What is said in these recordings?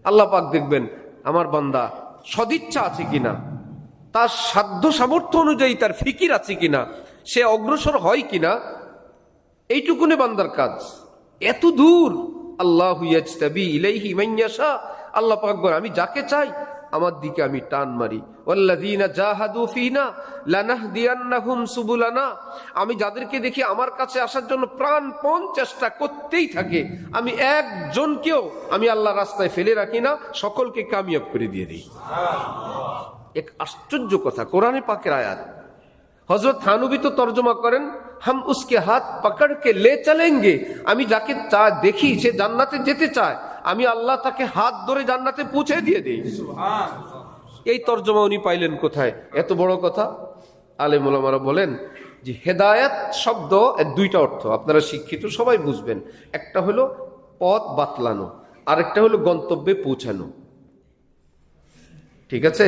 আল্লাহ পাক দেখবেন আমার বান্দা সদিচ্ছা আছে কিনা, তার সাধ্য সামর্থ্য অনুযায়ী তার ফিকির আছে কিনা, সে অগ্রসর হয় কিনা, এইটুকুনে বান্দার কাজ। এত দূর আল্লাহু ইয়াজতাবি ইলাইহি মান ইয়াশা, আল্লাহ পাক বলেন আমি যাকে চাই আমার দিকে আমি টান মারি। ওয়াল্লাযীনা জাহাদু ফিনা লানাহদিয়ান্নাহুম সুবুলানা, আমি যাদেরকে দেখি আমার কাছে আসার জন্য প্রাণপণ চেষ্টা করতেই থাকে, আমি একজনকেও আমি আল্লাহর রাস্তায় ফেলে রাখি না, সকলকে কামিয়াব করে দিয়ে দিই। এক আশ্চর্য কথা, কোরআনে পাকের আয়াত। হযরত থানবী তো তর্জমা করেন হাম উসকে হাত পকড় কে লে চলেঙ্গে, আমি যাকে দেখি সে জান্নাতে যেতে চায়, আমি আল্লাহ তাকে হাত ধরে জান্নাতে পৌঁছে দিয়ে দিই। এই তর্জমা উনি পাইলেন কোথায়? এত বড় কথা। আলেম ওলামারা বলেন যে হেদায়েত শব্দ এর দুইটা অর্থ, আপনারা শিক্ষিত সবাই বুঝবেন। একটা হলো পথ বাতলানো, আরেকটা হলো গন্তব্যে পৌঁছানো। ঠিক আছে?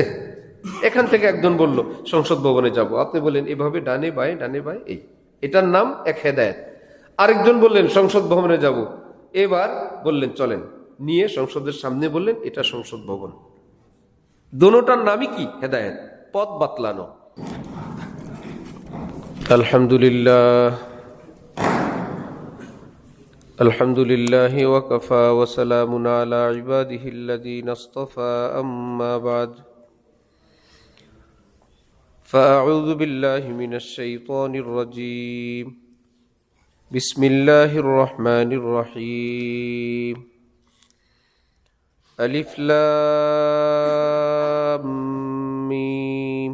এখান থেকে একজন বলল সংসদ ভবনে যাব, আপনি বললেন এভাবে ডানে বায়ে ডানে বায়ে, এটার নাম এক হেদায়েত। আরেকজন বললেন সংসদ ভবনে যাব, এবার বললেন চলেন, নিয়ে সংসদের সামনে বললেন এটা সংসদ ভবন। দোনোটার নামই কি? হেদায়েত, পথ বাতলানো। আলহামদুলিল্লাহ আলহামদুলিল্লাহি ওয়া কাফা ওয়া সালামুন আলা ইবাদিহিল্লাযীনা ইসতাফা, আম্মা বা'দ। فأعوذ بالله من الشيطان الرجيم. بسم الله الرحمن الرحيم. ألف لام ميم.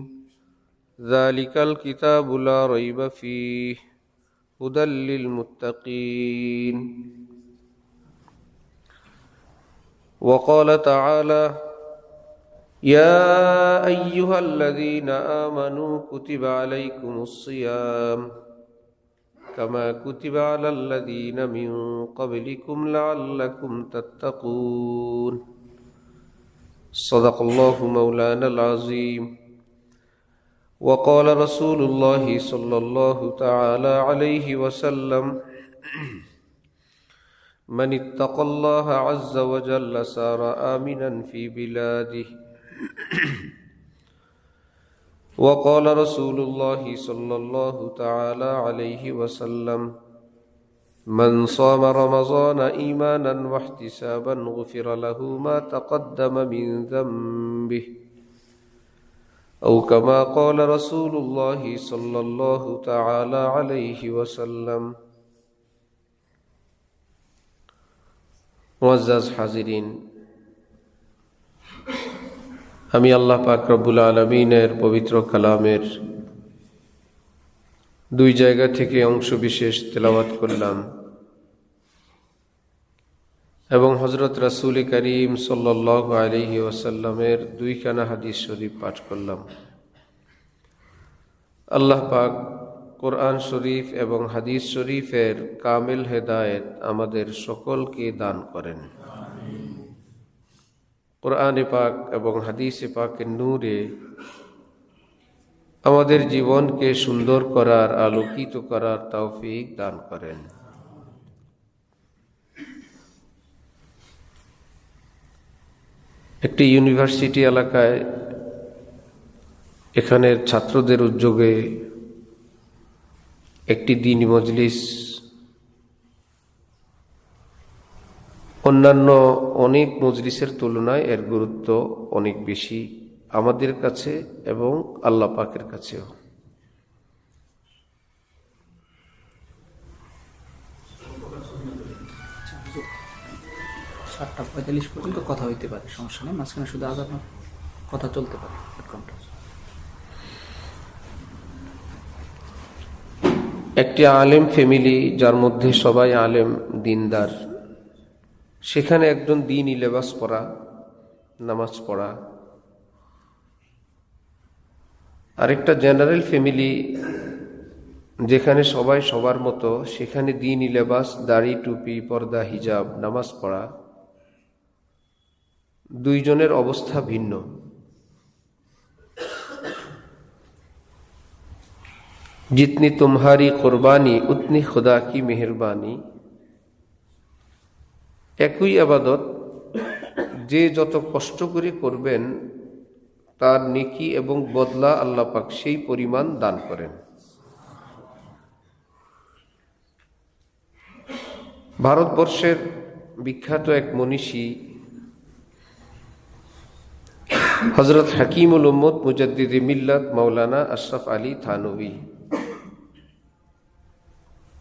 ذلك الكتاب لا ريب فيه هدى للمتقين. وقال تعالى: يا أيها الذين آمنوا كتب عليكم الصيام كما كتب على الذين من قبلكم لعلكم تتقون. صدق الله مولانا العظيم. وقال رسول الله صلى الله تعالى عليه وسلم: من اتقى الله عز وجل سار آمنا في بلاده. وقال رسول الله صلى الله تعالى عليه وسلم: من صام رمضان إيمانا واحتسابا غفر له ما تقدم من ذنبه، أو كما قال رسول الله صلى الله تعالى عليه وسلم. মুআজ্জাজ হাজিরিন, আমি আল্লাহ পাক রব্বুল আলামিনের পবিত্র কালামের দুই জায়গা থেকে অংশ বিশেষ তেলাওয়াত করলাম এবং হযরত রাসূল করিম সাল্লাল্লাহু আলাইহি ওয়াসাল্লামের দুইখানা হাদিস শরীফ পাঠ করলাম। আল্লাহ পাক কোরআন শরীফ এবং হাদিস শরীফের কামিল হেদায়েত আমাদের সকলকে দান করেন। কোরআনে পাক এবং হাদিসে পাকের নূরে আমাদের জীবনকে সুন্দর করার, আলোকিত করার তৌফিক দান করেন। একটি ইউনিভার্সিটি এলাকায় এখানের ছাত্রদের উদ্যোগে একটি দ্বীনি মজলিস অন্যান্য অনেক মজলিসের তুলনায় এর গুরুত্ব অনেক বেশি আমাদের কাছে এবং আল্লাহ পাকের কাছেও। সাতটা 45 পর্যন্ত কথা হইতে পারে, সমস্যা নেই, মাঝখানে শুধু আজান কথা চলতে পারে। একটি আলেম ফ্যামিলি, যার মধ্যে সবাই আলেম দিনদার, সেখানে একজন দ্বীনি লেবাস পরা, নামাজ পড়া। আরেকটা জেনারেল ফ্যামিলি, যেখানে সবাই সবার মতো, সেখানে দ্বীনি লেবাস, দাড়ি, টুপি, পর্দা, হিজাব, নামাজ পড়া। দুইজনের অবস্থা ভিন্ন। जितनी तुम्हारी कुर्बानी उतनी खुदा की मेहरबानी। একই আবাদত যে যত কষ্ট করে করবেন তার নেকি এবং বদলা আল্লাহ পাক সেই পরিমাণ দান করেন। ভারতবর্ষের বিখ্যাত এক মনীষী হযরত হাকিমুল উম্মত মুজাদ্দিদে মিল্লাত মাওলানা আশরাফ আলী থানভী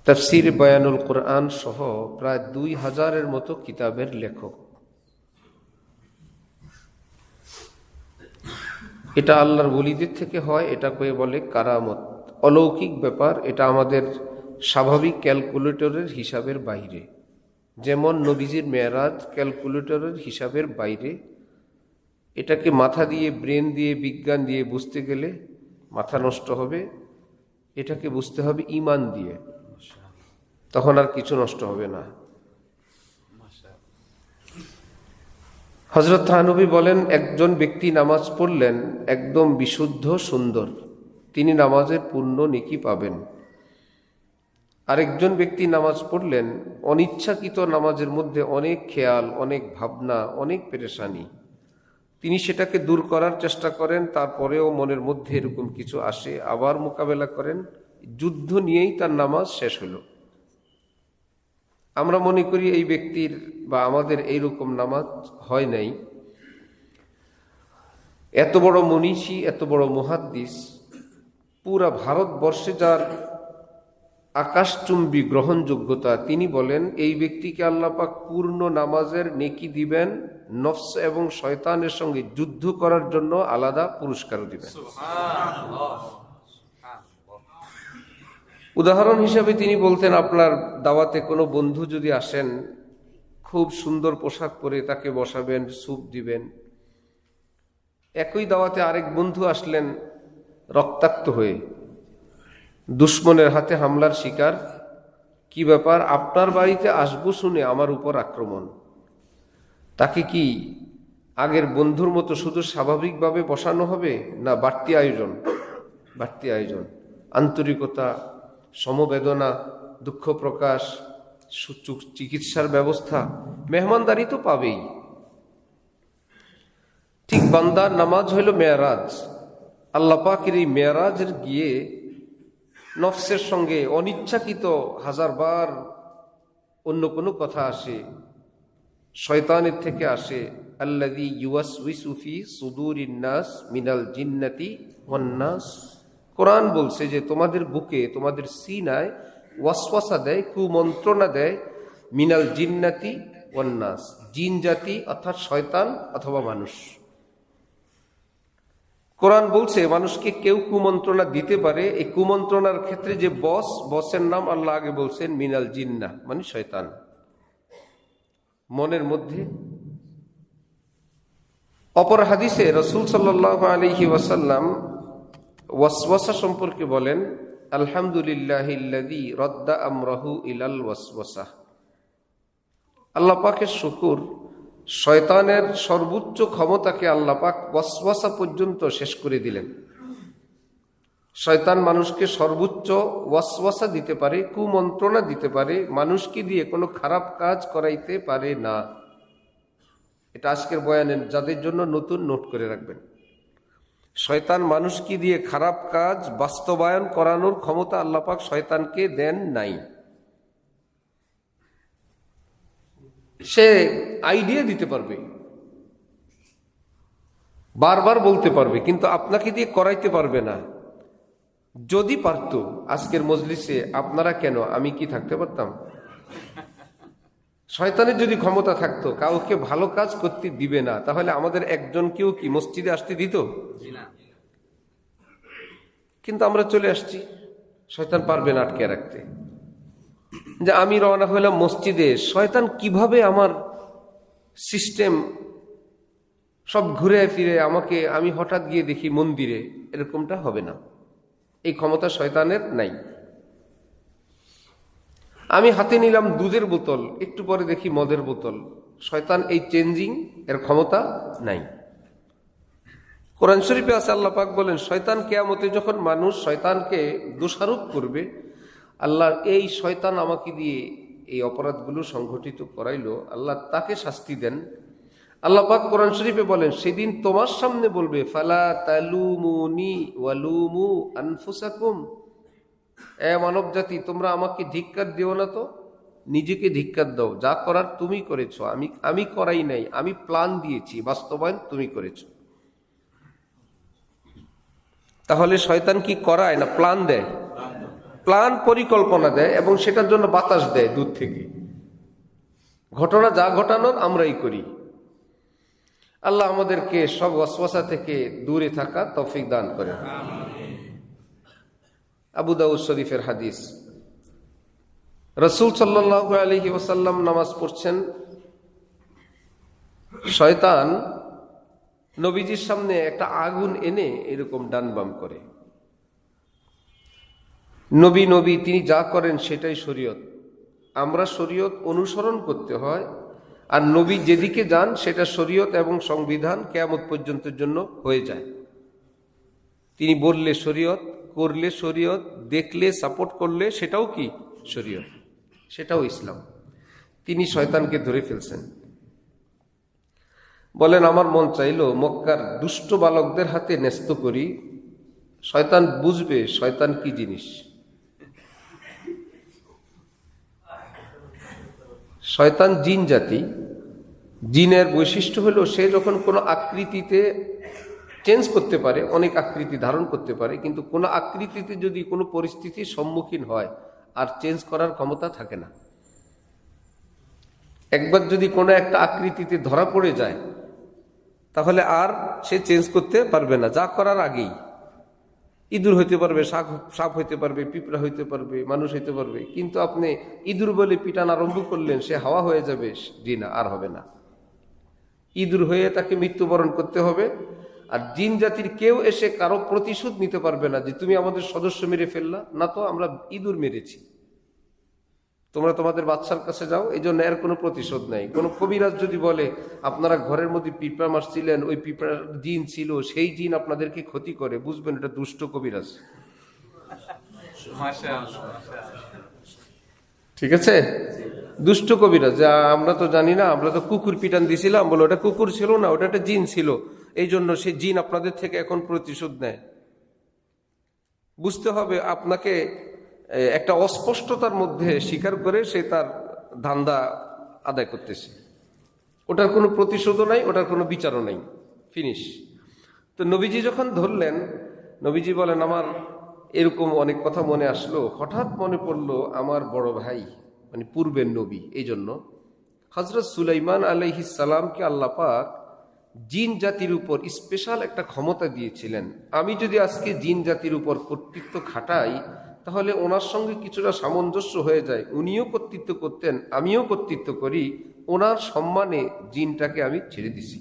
তাফসীর বয়ানুল কুরআন সহ প্রায় 2000-এর মতো কিতাবের লেখক। এটা আল্লাহর ওলিদের থেকে হয়, এটা কয়ে বলে কারামত, অলৌকিক ব্যাপার। এটা আমাদের স্বাভাবিক ক্যালকুলেটরের হিসাবের বাইরে। যেমন নবীজির মেরাজ ক্যালকুলেটরের হিসাবের বাইরে। এটাকে মাথা দিয়ে, ব্রেন দিয়ে, বিজ্ঞান দিয়ে বুঝতে গেলে মাথা নষ্ট হবে। এটাকে বুঝতে হবে ঈমান দিয়ে, তখন আর কিছু নষ্ট হবে না। হযরত থানভী বলেন, একজন ব্যক্তি নামাজ পড়লেন একদম বিশুদ্ধ সুন্দর, তিনি নামাজের পূর্ণ নেকি পাবেন। আরেকজন ব্যক্তি নামাজ পড়লেন অনিচ্ছাকৃত নামাজের মধ্যে অনেক খেয়াল, অনেক ভাবনা, অনেক পেরেশানি, তিনি সেটাকে দূর করার চেষ্টা করেন, তারপরেও মনের মধ্যে এরকম কিছু আসে, আবার মোকাবেলা করেন, যুদ্ধ নিয়েই তার নামাজ শেষ হলো। আমরা মনে করি এই ব্যক্তির বা আমাদের এইরকম নামাজ হয় নাই। এত বড় মনীষী, এত বড় মুহাদ্দিস, পুরা ভারতবর্ষে যার আকাশচুম্বী গ্রহণযোগ্যতা, তিনি বলেন এই ব্যক্তিকে আল্লাহ পাক পূর্ণ নামাজের নেকি দিবেন, নফস এবং শয়তানের সঙ্গে যুদ্ধ করার জন্য আলাদা পুরস্কার দিবেন। উদাহরণ হিসাবে তিনি বলতেন, আপনার দাওয়াতে কোনো বন্ধু যদি আসেন, খুব সুন্দর পোশাক পরে তাকে বসাবেন, স্যুপ দিবেন। একই দাওয়াতে আরেক বন্ধু আসলেন রক্তাক্ত হয়ে, দুশ্মনের হাতে হামলার শিকার। কি ব্যাপার, আপনার বাড়িতে আসবো শুনে আমার উপর আক্রমণ। তাকে কি আগের বন্ধুর মতো শুধু স্বাভাবিকভাবে বসানো হবে, না বাড়তি আয়োজন? বাড়তি আয়োজন, আন্তরিকতা, সমবেদনা, দুঃখ প্রকাশ, চিকিৎসার ব্যবস্থা, মেহমানদারি তো পাবেই। ঠিক বান্দার নামাজ হইল মেয়ারাজ। আল্লাহ পাকের এই মেয়ারাজের গিয়ে নফসের সঙ্গে অনিচ্ছাকৃত হাজারবার অন্য কোনো কথা আসে, শয়তানের থেকে আসে। আল্লাযী ইউওয়াসউইসু ফি সুদুরিন নাস মিনাল জিন্নাতি ওয়ান নাস। কোরআন বলছে যে তোমাদের বুকে, তোমাদের সিনায় ওয়াসওয়াসা দেয়, কুমন্ত্রণা দেয়, মিনাল জিন্নাতি ওয়ান নাস, জিন জাতি অর্থাৎ শয়তান অথবা মানুষ। কোরআন বলছে মানুষকে কেউ কুমন্ত্রণা দিতে পারে। এই কুমন্ত্রণার ক্ষেত্রে যে বসের নাম আল্লাহ আগে বলছেন মিনাল জিন্নাহ, মানে শয়তান। মনের মধ্যে। অপর হাদিসে রাসূল সাল্লাল্লাহু আলাইহি ওয়াসাল্লাম ওয়াসওয়াসা সম্পর্কে বলেন, আলহামদুলিল্লাহিল্লাযী রাদ্দা আমরাহু ইলাল ওয়াসওয়াসা। আল্লাহ পাকের শুকর, শয়তানের সর্বোচ্চ ক্ষমতাকে আল্লাহ পাক ওয়াসওয়াসা পর্যন্ত শেষ করে দিলেন। শয়তান মানুষকে সর্বোচ্চ ওয়াসওয়াসা দিতে পারে, কুমন্ত্রণা দিতে পারে, মানুষকে দিয়ে কোনো খারাপ কাজ করাইতে পারে না। এটা আজকের বয়ানের যাদের জন্য নতুন, নোট করে রাখবেন। শয়তান মানুষকে দিয়ে খারাপ কাজ বাস্তবায়ন করানোর ক্ষমতা আল্লাহ পাক শয়তানকে দেন নাই। সে আইডিয়া দিতে পারবে, বারবার বলতে পারবে, কিন্তু আপনাকে দিয়ে করাইতে পারবে না। যদি পারত, আজকের মজলিসে আপনারা কেন, আমি কি থাকতে পারতাম? শয়তানের যদি ক্ষমতা থাকতো কাউকে ভালো কাজ করতে দিবে না, তাহলে আমাদের একজনকেও কি মসজিদে আসতে দিত? কিন্তু আমরা চলে আসছি, শয়তান পারবে না আটকে রাখতে। যে আমি রওনা হইলাম মসজিদে, শয়তান কিভাবে আমার সিস্টেম সব ঘুরে ফিরে আমাকে, আমি হঠাৎ গিয়ে দেখি মন্দিরে, এরকমটা হবে না। এই ক্ষমতা শয়তানের নাই। আমি হাতে নিলাম দুধের বোতল, একটু পরে দেখি মদের বোতল, শয়তান এই চেঞ্জিং এর ক্ষমতা নাই। কোরআন শরীফে আছে, আল্লাহ পাক বলেন শয়তান কিয়ামতে যখন মানুষ শয়তানকে দোষারোপ করবে, আল্লাহ এই শয়তান আমাকে দিয়ে এই অপরাধগুলো সংঘটিত করাইলো, আল্লাহ তাকে শাস্তি দেন। আল্লাহ পাক কোরআন শরীফে বলেন, সেদিন তোমার সামনে বলবে, ফালা তালুমুনি ওয়ালুমু আনফুসাকুম, এ মানব জাতি, তোমরা আমাকে ধিক্কার দিও না, তো নিজেকে ধিক্কার দাও। যা করার তুমি করেছো, আমি করাই নাই, আমি প্ল্যান দিয়েছি, বাস্তবায়ন তুমি করেছো। তাহলে শয়তান কি করায় না প্ল্যান দেয়? প্ল্যান, পরিকল্পনা দেয় এবং সেটার জন্য বাতাস দেয় দূর থেকে। ঘটনা যা ঘটানোর আমরাই করি। আল্লাহ আমাদেরকে সব ওয়াসওয়াসা থেকে দূরে থাকা তৌফিক দান করেন। আবু দাউদ শরীফের হাদিস, রাসূল সাল্লাল্লাহু আলাইহি ওয়াসাল্লাম নামাজ পড়ছেন, শয়তান নবীজির সামনে একটা আগুন এনে এরকম ডান বাম করে। নবী তিনি যা করেন সেটাই শরীয়ত, আমরা শরীয়ত অনুসরণ করতে হয়। আর নবী যেদিকে যান সেটা শরীয়ত এবং সংবিধান কিয়ামত পর্যন্তের জন্য হয়ে যায়। তিনি বললে শরীয়ত, করলে শরীয়ত, দেখলে সাপোর্ট করলে সেটাও কি শরীয়ত, সেটাও ইসলাম। তিনি শয়তানকে ধরে ফেলছেন। বলেন, আমার মন চাইল মক্কার দুষ্ট বালকদের হাতে ন্যস্ত করি, শয়তান বুঝবে শয়তান কি জিনিস। শয়তান জিন জাতি, জিনের বৈশিষ্ট্য হলো সে যখন কোনো আকৃতিতে চেঞ্জ করতে পারে, অনেক আকৃতি ধারণ করতে পারে, কিন্তু কোনো আকৃতিতে যদি কোনো পরিস্থিতির সম্মুখীন হয় আর চেঞ্জ করার ক্ষমতা থাকে না। একবার যদি কোনো একটা আকৃতিতে ধরা পড়ে যায় তাহলে আর সে চেঞ্জ করতে পারবে না, যা করার আগেই। ইঁদুর হইতে পারবে, সাপ হইতে পারবে, পিঁপড়া হইতে পারবে, মানুষ হইতে পারবে, কিন্তু আপনি ইঁদুর বলে পিটান আরম্ভ করলেন, সে হাওয়া হয়ে যাবে, জিন আর হবে না। ইঁদুর হয়ে তাকে মৃত্যুবরণ করতে হবে। আর জিন জাতির কেউ এসে কারো প্রতিশোধ নিতে পারবে না যে তুমি আমাদের সদস্য মেরে ফেললা, না তো আমরা ইঁদুর মেরেছি, তোমরা তোমাদের বাচ্চার কাছে যাও, এই জন্য এর কোনো প্রতিশোধ নাই। কোনো কবিরাজ যদি বলে আপনারা ঘরের মধ্যে পিঁপড়া মারছিলেন, ওই পিঁপড়ার জিন ছিল, সেই জিন আপনাদেরকে ক্ষতি করে, বুঝবেন এটা দুষ্ট কবিরাজ। ঠিক আছে, দুষ্ট কবিরাজ। যা আমরা তো জানি না, আমরা তো কুকুর পিটান দিছিলাম, বলো ওটা কুকুর ছিল না, ওটা একটা জিন ছিল, এই জন্য সেই জিন আপনাদের থেকে এখন প্রতিশোধ নেয়। বুঝতে হবে আপনাকে একটা অস্পষ্টতার মধ্যে স্বীকার করে সে তার ধান্দা আদায় করতেছে, ওটার কোনো প্রতিশোধও নাই, ওটার কোনো বিচারও নাই, ফিনিশ। তো নবীজি যখন ধরলেন, নবীজি বলেন, আমার এরকম অনেক কথা মনে আসলো, হঠাৎ মনে পড়লো আমার বড় ভাই, মানে পূর্বের নবী, এই জন্য হযরত সুলাইমান আলাইহিস সালামকে আল্লাহ পাক জিন জাতির উপর স্পেশাল একটা ক্ষমতা দিয়েছিলেন। আমি যদি আজকে জিন জাতির উপর কর্তৃত্ব খাটাই তাহলে ওনার সঙ্গে কিছুটা সামঞ্জস্য হয়ে যায়, উনিও কর্তৃত্ব করতেন, আমিও কর্তৃত্ব করি, ওনার সম্মানে জিনটাকে আমি ছেড়ে দিছি।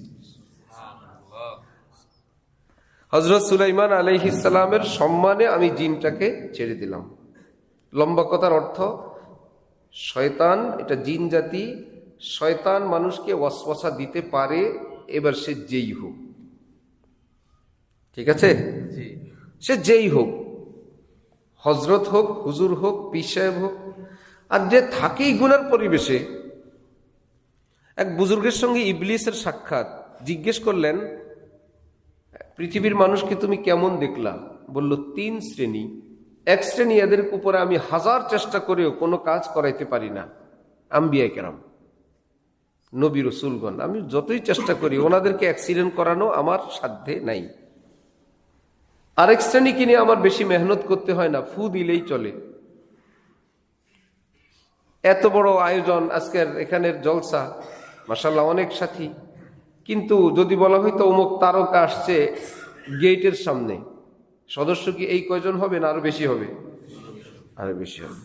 হযরত সুলাইমান আলাইহিস সালামের সম্মানে আমি জিনটাকে ছেড়ে দিলাম। লম্বা কথার অর্থ, শয়তান এটা জিন জাতি, শয়তান মানুষকে ওয়াসওয়াসা দিতে পারে, এবার সে যেই হোক, ঠিক আছে, সে যেই হোক, হজরত হোক, হুজুর হোক, পীর সাহেব হোক, আর যে থাকেই গুনার পরিবেশে। এক বুজুর্গের সঙ্গে ইবলিসের সাক্ষাৎ, জিজ্ঞেস করলেন, পৃথিবীর মানুষকে তুমি কেমন দেখলা? বলল, 3 শ্রেণী। এক শ্রেণী, এদের উপরে আমি 1000 চেষ্টা করেও কোনো কাজ করাইতে পারি না, আম্বিয়া কেরাম, নবী রাসূলগণ, আমি যতই চেষ্টা করি ওনাদেরকে অ্যাক্সিডেন্ট করানো আমার সাধ্যে নাই। আরেক শ্রেণীকে নিয়ে আমার বেশি মেহনত করতে হয় না, ফু দিলেই চলে। এত বড় আয়োজন, আজকের এখানের জলসা, মাশাআল্লাহ অনেক সাথী, কিন্তু যদি বলা হয়তো অমুক তারকা আসছে গেটের সামনে, সদস্য কি এই কয়জন হবে না আরো বেশি হবে? আরো বেশি হবে।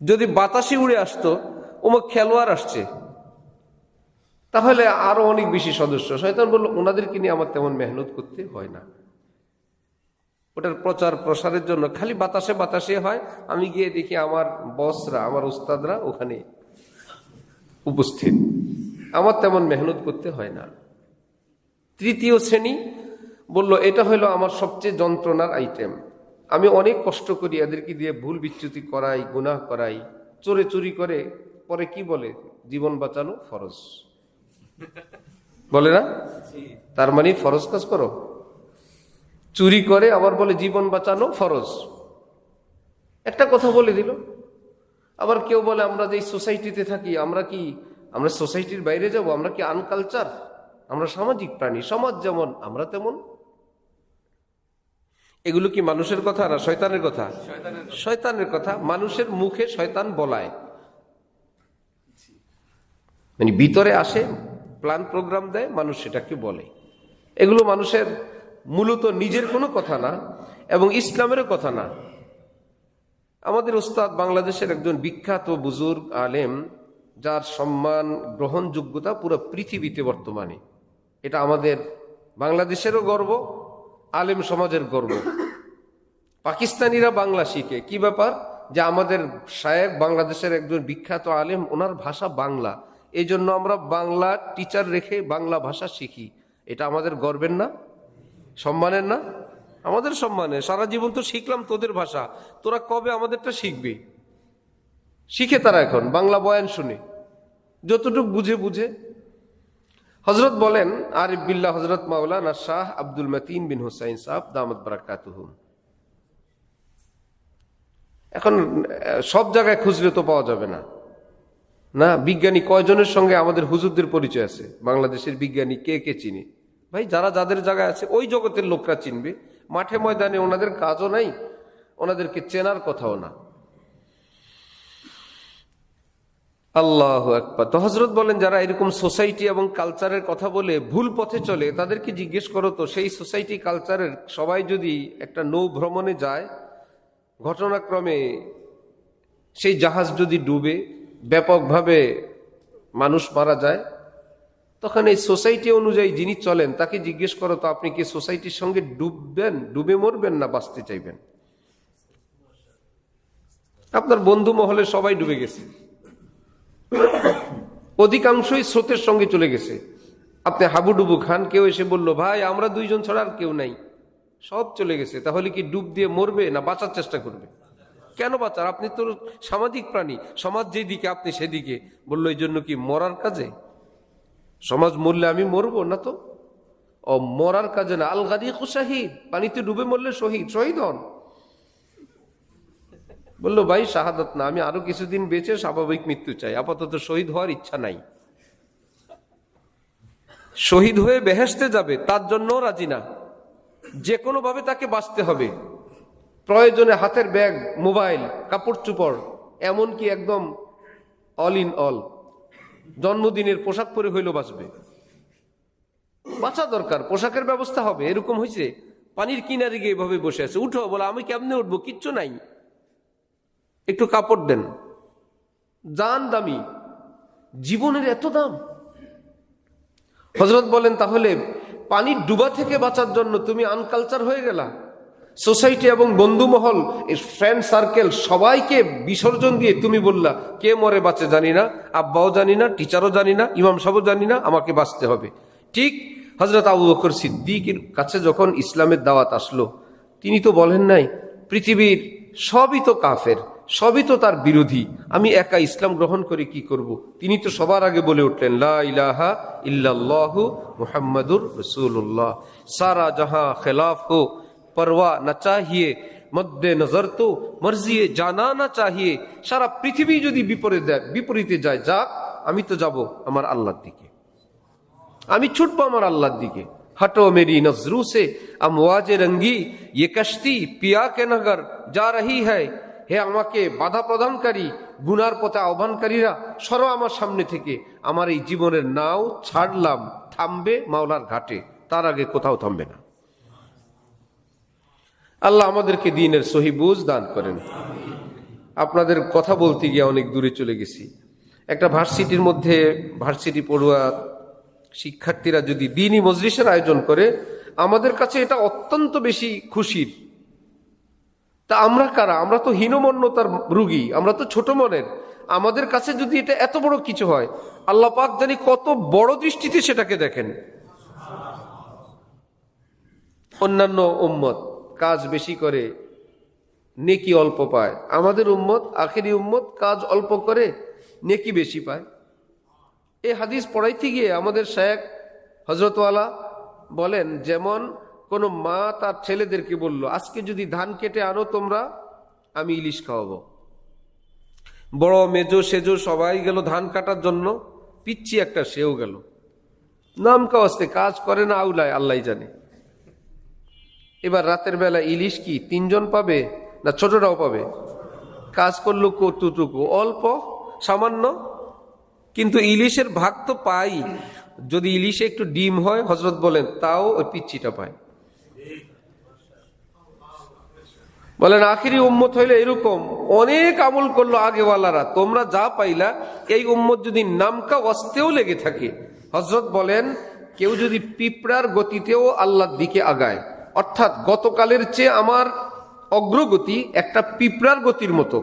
যদি বাতাসে উড়ে আসতো অমুক খেলোয়াড় আসছে, তাহলে আরো অনেক বেশি সদস্য। শয়তান বলল, ওনাদেরকে নিয়ে আমার তেমন মেহনত করতে হয় না, ওটার প্রচার প্রসারের জন্য খালি বাতাসে বাতাসে হয়, আমি গিয়ে দেখি আমার বসরা, আমার উস্তাদরা ওখানে উপস্থিত, আমার তেমন মেহনত করতে হয় না। তৃতীয় শ্রেণী বলল, এটা হলো আমার সবচেয়ে যন্ত্রণার আইটেম, আমি অনেক কষ্ট করি এদেরকে দিয়ে, ভুল বিচ্যুতি করাই, গুনাহ করাই, চোরে চুরি করে, পরে কি বলে জীবন বাঁচানো ফরজ, বলে না? তার মানে ফরজ কাজ করো। চুরি করে আবার বলে জীবন বাঁচানো ফরজ, একটা কথা বলে দিল। আবার কেউ বলে আমরা যে সোসাইটিতে থাকি, আমরা সোসাইটির বাইরে যাব? আমরা কি আনকালচার? আমরা সামাজিক প্রাণী, সমাজ যেমন আমরা তেমন। এগুলো কি মানুষের কথা না শয়তানের কথা? শয়তানের কথা। মানুষের মুখে শয়তান বলায়, মানে ভিতরে আসে, প্ল্যান প্রোগ্রাম দেয়, মানুষ সেটাকে বলে। এগুলো মানুষের মূলত নিজের কোনো কথা না এবং ইসলামেরও কথা না। আমাদের উস্তাদ বাংলাদেশের একজন বিখ্যাত বুজুর্গ আলেম, যার সম্মান গ্রহণযোগ্যতা পুরো পৃথিবীতে বর্তমানে, এটা আমাদের বাংলাদেশেরও গর্ব, আলেম সমাজের গর্ব। পাকিস্তানিরা বাংলা শিখে, কি ব্যাপার যে আমাদের শায়েখ বাংলাদেশের একজন বিখ্যাত আলেম, ওনার ভাষা বাংলা, এই জন্য আমরা বাংলা টিচার রেখে বাংলা ভাষা শিখি। এটা আমাদের গর্বের না, সম্মানের না? আমাদের সম্মানের। সারা জীবন তো শিখলাম তোদের ভাষা, তোরা কবে আমাদেরটা শিখবি? শিখে তারা এখন বাংলা বয়ান শুনে যতটুকু বুঝে বুঝে। হজরত বলেন, আরিফ বিল্লাহ হজরত মাওলানা শাহ আব্দুল মতিন বিন হুসাইন সাহেব দামাত বারাকাতুহুম। এখন সব জায়গায় খুঁজলে তো পাওয়া যাবে না। না, বিজ্ঞানী কয়জনের সঙ্গে আমাদের হুজুরদের পরিচয় আছে? বাংলাদেশের বিজ্ঞানী কে কে চিনি? ভাই, যারা যাদের জায়গায় আছে ওই জগতের লোকরা চিনবে। মাঠে ময়দানে ওনাদের কাজও নাই, ওনাদেরকে চেনার কথাও না। আল্লাহু আকবার। তো হযরত বলেন, যারা এরকম সোসাইটি এবং কালচারের কথা বলে ভুল পথে চলে, তাদেরকে জিজ্ঞেস করো তো, সেই সোসাইটি কালচারের সবাই যদি একটা নৌ ভ্রমণে যায়, ঘটনাক্রমে সেই জাহাজ যদি ডুবে, ব্যাপকভাবে মানুষ মারা যায়, তখন এই সোসাইটি অনুযায়ী যিনি চলেন তাকে জিজ্ঞেস করো তো, আপনি কি সোসাইটির সঙ্গে ডুববেন, ডুবে মরবেন, না বাঁচতে চাইবেন? আপনার বন্ধু মহলে সবাই ডুবে গেছে, অধিকাংশই স্রোতের সঙ্গে চলে গেছে। আপনি হাবুডুবু খান, কেউ এসে বলল ভাই আমরা দুইজন ছাড়া আর কেউ নাই, সব চলে গেছে, তাহলে কি ডুব দিয়ে মরবে না বাঁচার চেষ্টা করবে? কেন বাঁচার? আপনি তো সামাজিক প্রাণী, সমাজ যেদিকে আপনি সেদিকে। বললো এই জন্য কি মরার কাজে? সমাজ মরলে আমি মরবো না তো? ও মরার কাজে না। আল গারিকু শাহিদ, পানিতে ডুবে মরলে শহীদ, শহীদ হন। বললো ভাই শাহাদাত না, আমি আরো কিছুদিন বেঁচে স্বাভাবিক মৃত্যু চাই, আপাতত শহীদ হওয়ার ইচ্ছা নাই। শহীদ হয়ে বেহেশতে যাবে তার জন্য রাজি না, যে কোনো ভাবে তাকে বাঁচতে হবে। প্রয়োজনে হাতের ব্যাগ, মোবাইল, কাপড় চোপড়, এমনকি একদম অল ইন অল, জন্মদিনের পোশাক পরে হইলেও বাঁচবে। বাঁচা দরকার, পোশাকের ব্যবস্থা হবে। এরকম হয়েছে পানির কিনারে গিয়ে এভাবে বসে আছে, উঠো, বলে আমি কেমনে উঠবো, কিচ্ছু নাই, একটু কাপড় দেন। জান দামি, জীবনের এত দাম। হযরত বলেন, তাহলে পানির ডুবা থেকে বাঁচার জন্য তুমি আনকালচার হয়ে গেলা। সোসাইটি এবং বন্ধুমহল, ফ্রেন্ড সার্কেল, সবাইকে বিসর্জন দিয়ে তুমি বললা কে মরে বাঁচে জানি না, আব্বাও জানি না, টিচারও জানি না, ইমাম সাহেবও জানি না, আমাকে বাঁচতে হবে। ঠিক হযরত আবু বকর সিদ্দিকের কাছে যখন ইসলামের দাওয়াত আসলো, তিনি তো বলেন নাই পৃথিবীর সবই তো কাফের, সবই তো তার বিরোধী, আমি একা ইসলাম গ্রহণ করে কি করব। তিনি তো সবার আগে বলে উঠলেন, লা ইলাহা ইল্লাল্লাহু মুহাম্মাদুর রাসূলুল্লাহ, সারা জাহাं खिलाफ हो परवाह न चाहिए, মধ্যে নজর তো মর্জিয়ে জানা না চাহিয়ে। সারা পৃথিবী যদি বিপরীতে যায়, যাক, আমি তো যাব আমার আল্লাহর দিকে, আমি ছুটবো আমার আল্লাহর দিকে। হটো মেরি নজরু সে আমওয়াজে রঙ্গি, ये कश्ती पिया के नगर जा रही है। হে আমাকে বাধা প্রদানকারী, গুনার পথে আহ্বানকারীরা, সরো আমার সামনে থেকে। আমার এই জীবনের নাও ছাড়লাম, থামবে মাওলার ঘাটে, তার আগে কোথাও থামবে না। আল্লাহ আমাদেরকে দ্বীনের সহি বুঝ দান করেন। আপনাদের কথা বলতে গিয়ে অনেক দূরে চলে গেছি। একটা ভার্সিটির মধ্যে ভার্সিটি পড়ুয়া শিক্ষার্থীরা যদি দ্বীনি মজলিসের আয়োজন করে, আমাদের কাছে এটা অত্যন্ত বেশি খুশির। তা আমরা কারা? আমরা তো হীনমন্যতার রোগী, আমরা তো ছোট মনের। আমাদের কাছে যদি এটা এত বড় কিছু হয়, আল্লাহ পাক জানি কত বড় দৃষ্টিতে সেটাকে দেখেন। অন্যান্য উম্মত কাজ বেশি করে, নেকি অল্প পায়। আমাদের উম্মত, আখেরি উম্মত, কাজ অল্প করে, নেকি বেশি পায়। এই হাদিস পড়াইতে গিয়ে আমাদের শেখ হজরতওয়ালা বলেন, যেমন কোনো মা তার ছেলেদেরকে বলল, আজকে যদি ধান কেটে আনো তোমরা, আমি ইলিশ খাওয়াবো। বড় মেজো সেজো সবাই গেল ধান কাটার জন্য, পিচ্ছি একটা সেও গেল। নাম কাওয়াস্তে কাজ করে না, আউলায় আল্লাহ জানে। এবার রাতের বেলা ইলিশ কি 3 জন পাবে না ছোটরাও পাবে? কাজ করলো কতটুকু, অল্প সামান্য, কিন্তু ইলিশের ভাগ তো পাই। যদি ইলিশে একটু ডিম হয়, হযরত বলেন, তাও ওই পিচ্চিটা পায়। বলেন আখিরি উম্মত হইলে এরকম, অনেক আমল করলো আগেওয়ালারা, তোমরা যা পাইলা এই উম্মত যদি নামকা ওয়াস্তেও লেগে থাকে, হযরত বলেন কেউ যদি পিঁপড়ার গতিতেও আল্লাহর দিকে আগায়, অর্থাৎ গতকালের চেয়ে আমার অগ্রগতি একটা পিঁপড়ার গতির মতো,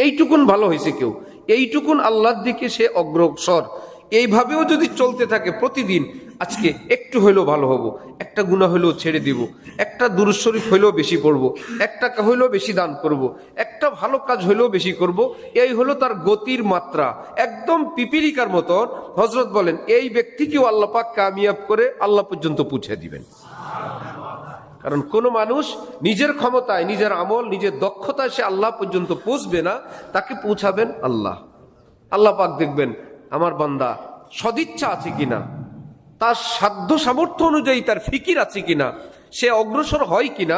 এইটুকুন ভালো হয়েছে কেউ, এইটুকুন আল্লাহর দিকে সে অগ্রসর, এইভাবেও যদি চলতে থাকে প্রতিদিন, আজকে একটু হইলেও ভালো হব, একটা গুনাহ হইলেও ছেড়ে দিব, একটা দুরূদ শরীফ হইলেও বেশি পড়ব, এক টাকা হইলেও বেশি দান করব, একটা ভালো কাজ হইলেও বেশি করব, এই হলো তার গতির মাত্রা, একদম পিপিলিকার মতো। হযরত বলেন এই ব্যক্তিকেও আল্লাহ পাক কামিয়াব করে আল্লাহ পর্যন্ত পৌঁছে দিবেন। কারণ কোন মানুষ নিজের ক্ষমতায়, নিজের আমল, নিজের দক্ষতায় সে আল্লাহ পর্যন্ত পৌঁছবে না, তাকে পৌঁছাবেন আল্লাহ। আল্লাহ পাক দেখবেন আমার বান্দা সদিচ্ছা আছে কিনা, তার সাধ্য সামর্থ্য অনুযায়ী তার ফিকির আছে কিনা, সে অগ্রসর হয় কিনা,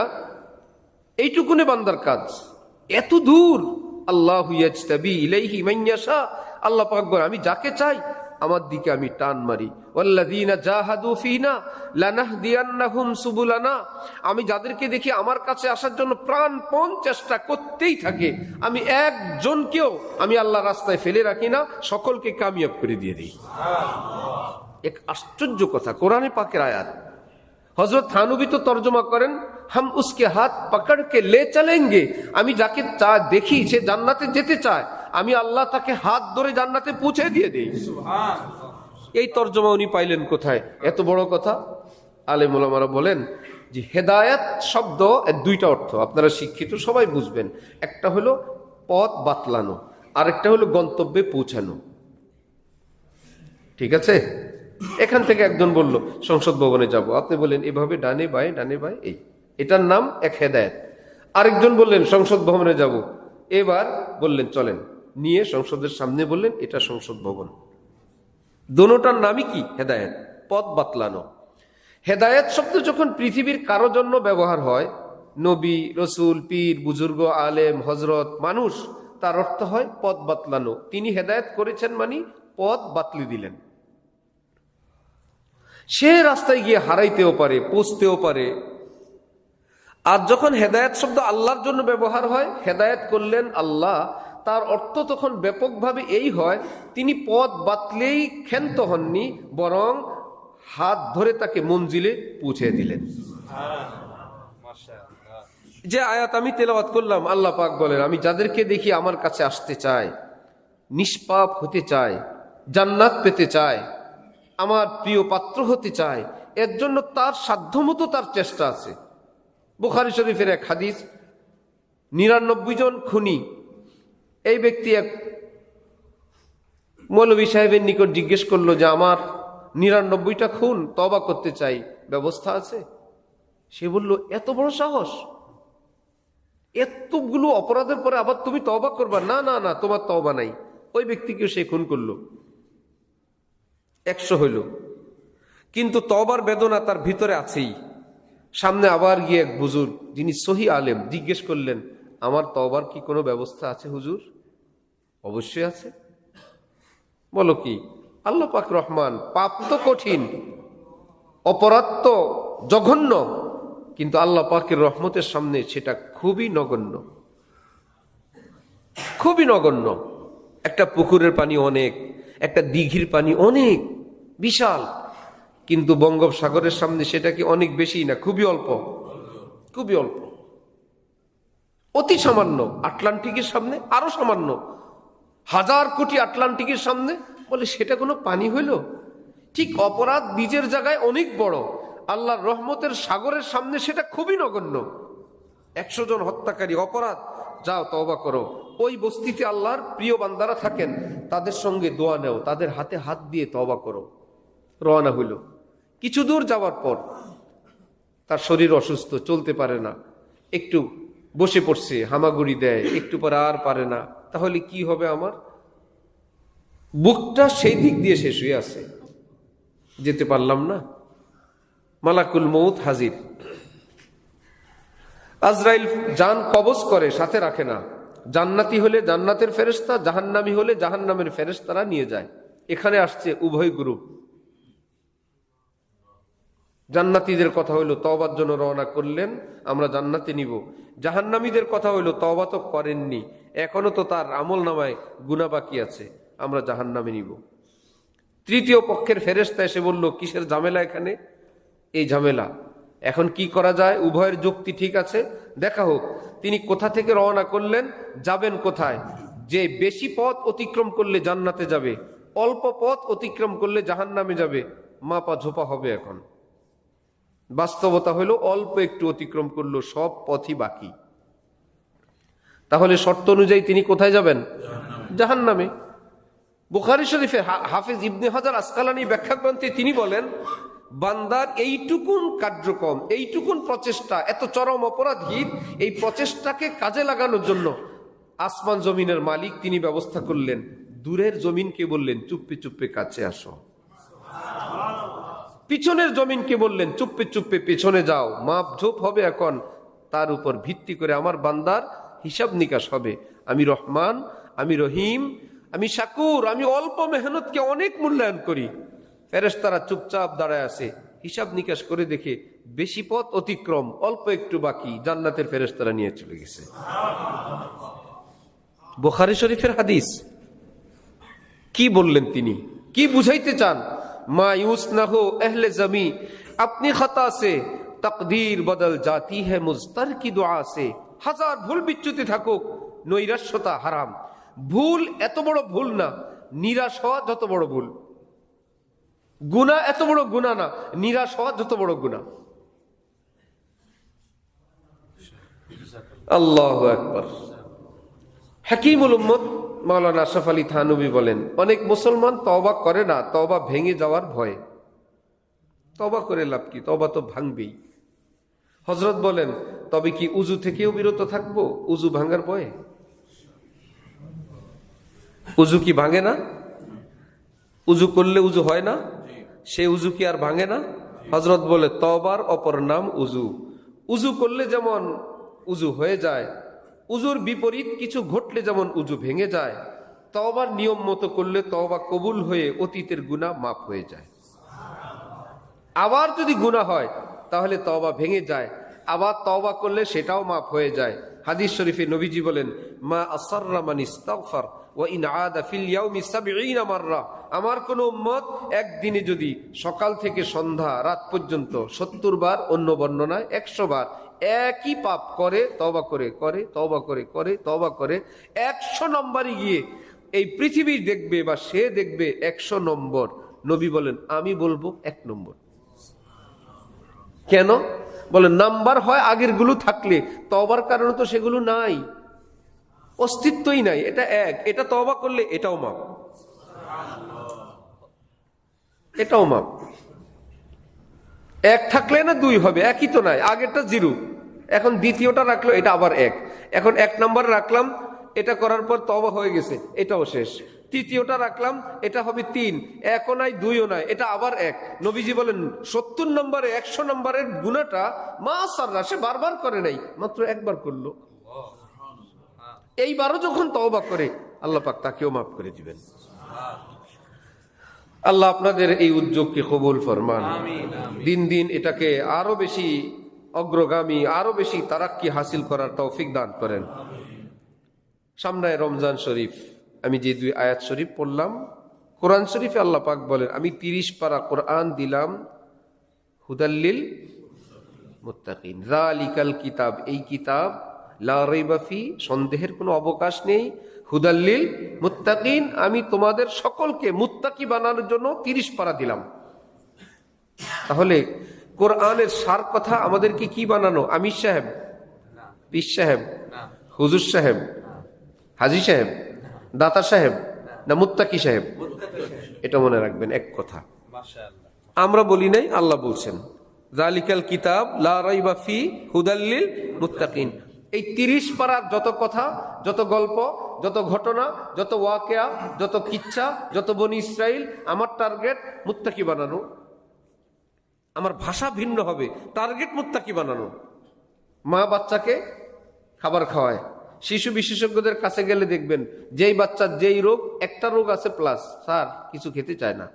এইটুকুনে বান্দার কাজ। এত দূর আল্লাহু ইয়াজতাবি ইলাইহি মান ইয়াশা, আল্লাহ পাক বলেন আমি যাকে চাই আমার দিকে আমি টান মারি। ওয়াল্লাযীনা জাহাদু ফীনা লানাহদিয়ান্নাহুম সুবুলানা, আমি যাদেরকে দেখি আমার কাছে আসার জন্য প্রাণপণ চেষ্টা করতেই থাকে, আমি একজনকেও আমি আল্লাহর রাস্তায় ফেলে রাখি না, সকলকে কামিয়াব করে দিয়ে দিই। এক আশ্চর্য কথা, কোরআনে পাকের আয়াত। হযরত থানবী তো তর্জমা করেন, হাম উসকে হাত পকড় কে লে চলেঙ্গে, আমি যাকে দেখি সে জান্নাতে যেতে চায়, আমি আল্লাহ তাকে হাত ধরে জান্নাতে পৌঁছে দিয়ে দিই। এই তর্জমা উনি পাইলেন কোথায়? এত বড় কথা। আলেম ওলামারা বলেন যে হেদায়েত শব্দ এর 2টা অর্থ, আপনারা শিক্ষিত সবাই বুঝবেন। একটা হলো পথ বাতলানো, আরেকটা হলো গন্তব্যে পৌঁছানো। ঠিক আছে? এখান থেকে একজন বলল সংসদ ভবনে যাব, আপনি বললেন এভাবে ডানে বায়ে ডানে বায়ে, এটার নাম এক হেদায়েত। আরেকজন বললেন সংসদ ভবনে যাব, এবার বললেন চলেন, নিয়ে সংসদের সামনে বললেন এটা সংসদ ভবন। দোনোটার নামই কি? হেদায়েত, পথ বাতলানো। হেদায়েত শব্দ যখন পৃথিবীর কারো জন্য ব্যবহার হয়, নবী, রসুল, পীর, বুজুর্গ, আলেম, হজরত, মানুষ, তার অর্থ হয় পথ বাতলানো। তিনি হেদায়েত করেছেন মানে পথ বাতলি দিলেন। সে রাস্তায় গিয়ে হারাইতেও পারে, পৌঁছতেও পারে। আর যখন হেদায়েত শব্দ আল্লাহর জন্য ব্যবহার হয়, হেদায়েত করলেন আল্লাহ, তার অর্থ তখন ব্যাপকভাবে এই হয়, তিনি পথ বাতলেই ক্ষান্ত হননি, বরং হাত ধরে তাকে মঞ্জিলে পৌঁছে দিলেন। যে আয়াত আমি তেলাওয়াত করলাম, আল্লাহ পাক বলেন আমি যাদেরকে দেখি আমার কাছে আসতে চায়, নিষ্পাপ হতে চায়, জান্নাত পেতে চায়, আমার প্রিয় পাত্র হতে চায়, এর জন্য তার সাধ্যমতো তার চেষ্টা আছে। বুখারী শরীফের এক হাদিস, 99 জন খুনি, এই ব্যক্তি এক মৌলভী সাহেবের নিকট জিজ্ঞেস করলো যে আমার 99টা খুন, তওবা করতে চাই, ব্যবস্থা আছে? সে বলল এত বড় সাহস, এতগুলো অপরাধের পরে আবার তুমি তওবা করবা? না না না, তোমার তওবা নাই। ওই ব্যক্তিকে সে খুন করলো, 100 হইল, কিন্তু তওবার বেদনা তার ভিতরে আছেই। সামনে আবার গিয়ে এক বুজুর্গ, যিনি সহি আলেম, জিজ্ঞেস করলেন আমার তওবার কি কোনো ব্যবস্থা আছে হুজুর? অবশ্যই আছে। বলো কি? আল্লাহ পাক রহমান, পাপ তো কঠিন, অপরাধ তো জঘন্য, কিন্তু আল্লাহ পাকের রহমতের সামনে সেটা খুবই নগণ্য, খুবই নগণ্য। একটা পুকুরের পানি অনেক, একটা দিঘির পানি অনেক বিশাল, কিন্তু বঙ্গোপসাগরের সামনে সেটা কি অনেক বেশি না খুবই অল্প? খুবই অল্প, অতি সামান্য। আটলান্টিকের সামনে আরো সামান্য, 1000 কোটি আটলান্টিকের সামনে বলে সেটা কোনো পানি হইল? ঠিক অপরাধ নিজের জায়গায় অনেক বড়, আল্লাহর রহমতের সাগরের সামনে সেটা খুবই নগণ্য। 100 জন হত্যাকারী অপরাধ, যাও তওবা করো, ওই বস্তিতে আল্লাহর প্রিয় বান্দারা থাকেন, তাদের সঙ্গে দোয়া নেও, তাদের হাতে হাত দিয়ে তওবা করো। রওনা হইল। কিছু দূর যাওয়ার পর তার শরীর অসুস্থ, চলতে পারে না, একটু বসে পড়ছে, হামাগুড়ি দেয়, একটু পরে আর পারে না। তাহলে কি হবে? আমার বুকটা সেই দিক দিয়ে শেষ হয়ে আছে, যেতে পারলাম না। মালাকুল মউত হাজির। আজরাইল জান কবজ করে, সাথে রাখে না। জান্নাতি হলে জান্নাতের ফেরেশতা, জাহান্নামী হলে জাহান্নামের ফেরেশতারা নিয়ে যায়। এখানে আসছে উভয় গ্রুপ। জান্নাতীদের কথা হইল তওবার জন্য রওনা করলেন, আমরা জান্নাতে নিব। জাহান্নামীদের কথা হইল তওবা তো করেননি, এখনো তো তার আমল নামায় গুনাহ বাকি আছে, আমরা জাহান্নামে নিব। তৃতীয় পক্ষের ফেরেশতা এসে বলল, কিসের ঝামেলা এখানে? এই ঝামেলা, এখন কি করা যায়? উভয়ের যুক্তি ঠিক আছে, দেখা হোক। তিনি কোথা থেকে রওনা করলেন, যাবেন কোথায়? যে বেশি পথ অতিক্রম করলে জান্নাতে যাবে, অল্প পথ অতিক্রম করলে জাহান্নামে যাবে, মাপা ঝোপা হবে। এখন বাস্তবতা হলো অল্প একটু অতিক্রম করলো, সব পথই বাকি। তাহলে শর্ত অনুযায়ী তিনি কোথায় যাবেন? জাহান্নামে। বুখারী শরীফে হাফেজ ইবনে হাজার আসকালানী ব্যাখ্যা গ্রন্থে তিনি বলেন, বান্দার এইটুকুন কার্যক্রম, এইটুকুন প্রচেষ্টা এত চরম অপরাধীর, এই প্রচেষ্টাকে কাজে লাগানোর জন্য আসমান জমিনের মালিক তিনি ব্যবস্থা করলেন। দূরের জমিনকে বললেন, চুপে চুপে কাছে আসো। পিছনের জমিনকে বললেন, চুপে চুপে পেছনে যাও। মাপ ঝোপ হবে এখন, তার উপর ভিত্তি করে আমার বান্দার হিসাব নিকাশ হবে। আমি রহমান, আমি রহিম, আমি শাকুর, আমি অল্প মেহনতকে অনেক মূল্যায়ন করি। ফেরেশতারা চুপচাপ দাঁড়ায় আছে, হিসাব নিকাশ করে দেখে বেশি পথ অতিক্রম, অল্প একটু বাকি। জান্নাতের ফেরেশতারা নিয়ে চলে গেছে। বুখারী শরীফের হাদিস। কি বললেন তিনি, কি বুঝাইতে চান? मायूस न हो अहले जमी अपनी खता से, तकदीर बदल जाती है मुज़तर की दुआ से। হাজার ভুল বিচ্যুতি থাকুক, নৈরাশ্যতা হারাম। ভুল এত বড় ভুল না, নিরাশ হওয়া যত বড় ভুল। গুনাহ এত বড় গুনাহ না, নিরাশ হওয়া যত বড় গুনাহ। আল্লাহু আকবার। হাকিমুল উম্মত মাওলানা আশরাফ আলী থানভী বলেন, অনেক মুসলমান তওবা করে না তওবা ভেঙে যাওয়ার ভয়ে। তওবা করে লাভ কি? তওবা তো ভাঙবেই। হযরত বলেন, তবে কি উযু থেকেও বিরত থাকবো উযু ভাঙার ভয়ে? উযু কি ভাঙে না? উযু করলে উযু হয় না? সে উযু কি আর ভাঙে না? হযরত বলে, তওবার অপর নাম উযু। উযু করলে যেমন উযু হয়ে যায়, উযুর বিপরীত কিছু ঘটলে যেমন উযু ভেঙে যায়, তওবার নিয়ম মতো করলে তওবা কবুল হয়ে অতীতের গুনাহ মাফ হয়ে যায়। আবার যদি গুনাহ হয় তাহলে তওবা ভেঙে যায়, আবার তওবা করলে সেটাও মাফ হয়ে যায়। হাদিস শরীফে নবীজি বলেন, মা আসাররা মান ইস্তাগফার ওয়া ইন আদা ফিল ইয়াউমি ৭০ মাররা। আমার কোন উম্মত একদিনে যদি সকাল থেকে সন্ধ্যা রাত পর্যন্ত ৭০ বার, অন্য বর্ণনায় ১০০ বার একই পাপ করে, তওবা করে করে তওবা করে করে তওবা করে, ১০০ নম্বরে গিয়ে এই পৃথিবী দেখবে বা সে দেখবে ১০০ নম্বর, নবী বলেন আমি বলবো ১ নম্বর। কেন? বলেন নাম্বার হয় আগের গুলো থাকলে, তওবার কারণে তো সেগুলো নাই, অস্তিত্বই নাই। এটা এক, এটা তওবা করলে এটাও মাপ, এটাও মাপ। এক থাকলে না দুই হবে, একই তো নাই। আগেরটা 0, এখন দ্বিতীয়টা রাখলো, এটা আবার 1। এখন 1 নম্বর রাখলাম, এটা করার পর তওবা হয়ে গেছে, এটাও শেষ। তৃতীয়টা রাখলাম, এটা হবে 3, 1ও নাই 2ও নাই, এটা আবার 1। নবীজি বলেন ৭০ নম্বরে ১০০ নম্বরের গুনাহটা মা সাররা, সে বারবার করে নাই, মাত্র একবার করলো। এইবারও যখন তওবা করে আল্লাহ পাক তাকেও মাফ করে দিবেন। আল্লাহ আপনাদের এই উদ্যোগকে কবুল ফরমান। দিন দিন এটাকে আরো বেশি অগ্রগামী, আরো বেশি তারাক্কি হাসিল করার তৌফিক দান করেন। সামনে রমজান শরীফ, আমি যে 2 আয়াত শরীফ পড়লাম, কোরআন শরীফে আল্লাহ পাক বলেন, আমি 30 পারা কোরআন দিলাম হুদাল্লিল মুত্তাকিন। যালিকাল কিতাব, এই কিতাব, লা রাইবা ফি, সন্দেহের কোনো অবকাশ নেই, হুদাল্লিল মুত্তাকিন, আমি তোমাদের সকলকে মুত্তাকি বানানোর জন্য 30 পারা দিলাম। তাহলে কোরআনের সার কথা আমাদেরকে কি বানানো? আমির সাহেব, পীর সাহেব, হুজুর সাহেব, হাজী সাহেব, দাতা সাহেব, না মুত্তাকি সাহেব? এটা মনে রাখবেন এক কথা। আমরা বলি নাই, আল্লাহ বলছেন যালিকাল কিতাব লা রাইবা ফি হুদাল লিল মুত্তাকিন। এই 30 পারার যত কথা, যত গল্প, যত ঘটনা, যত ওয়াকিয়া, যত কিচ্ছা, যত বনি ইসরাইল, আমার টার্গেট মুত্তাকি বানানো। আমার ভাষা ভিন্ন হবে, টার্গেট মুত্তাকি বানানো। মা বাচ্চাকে খাবার খাওয়ায়, শিশু বিশেষজ্ঞদের কাছে গেলে দেখবেন যেই বাচ্চার যেই রোগ, একটা রোগ আছে প্লাস, স্যার কিছু খেতে চায় না,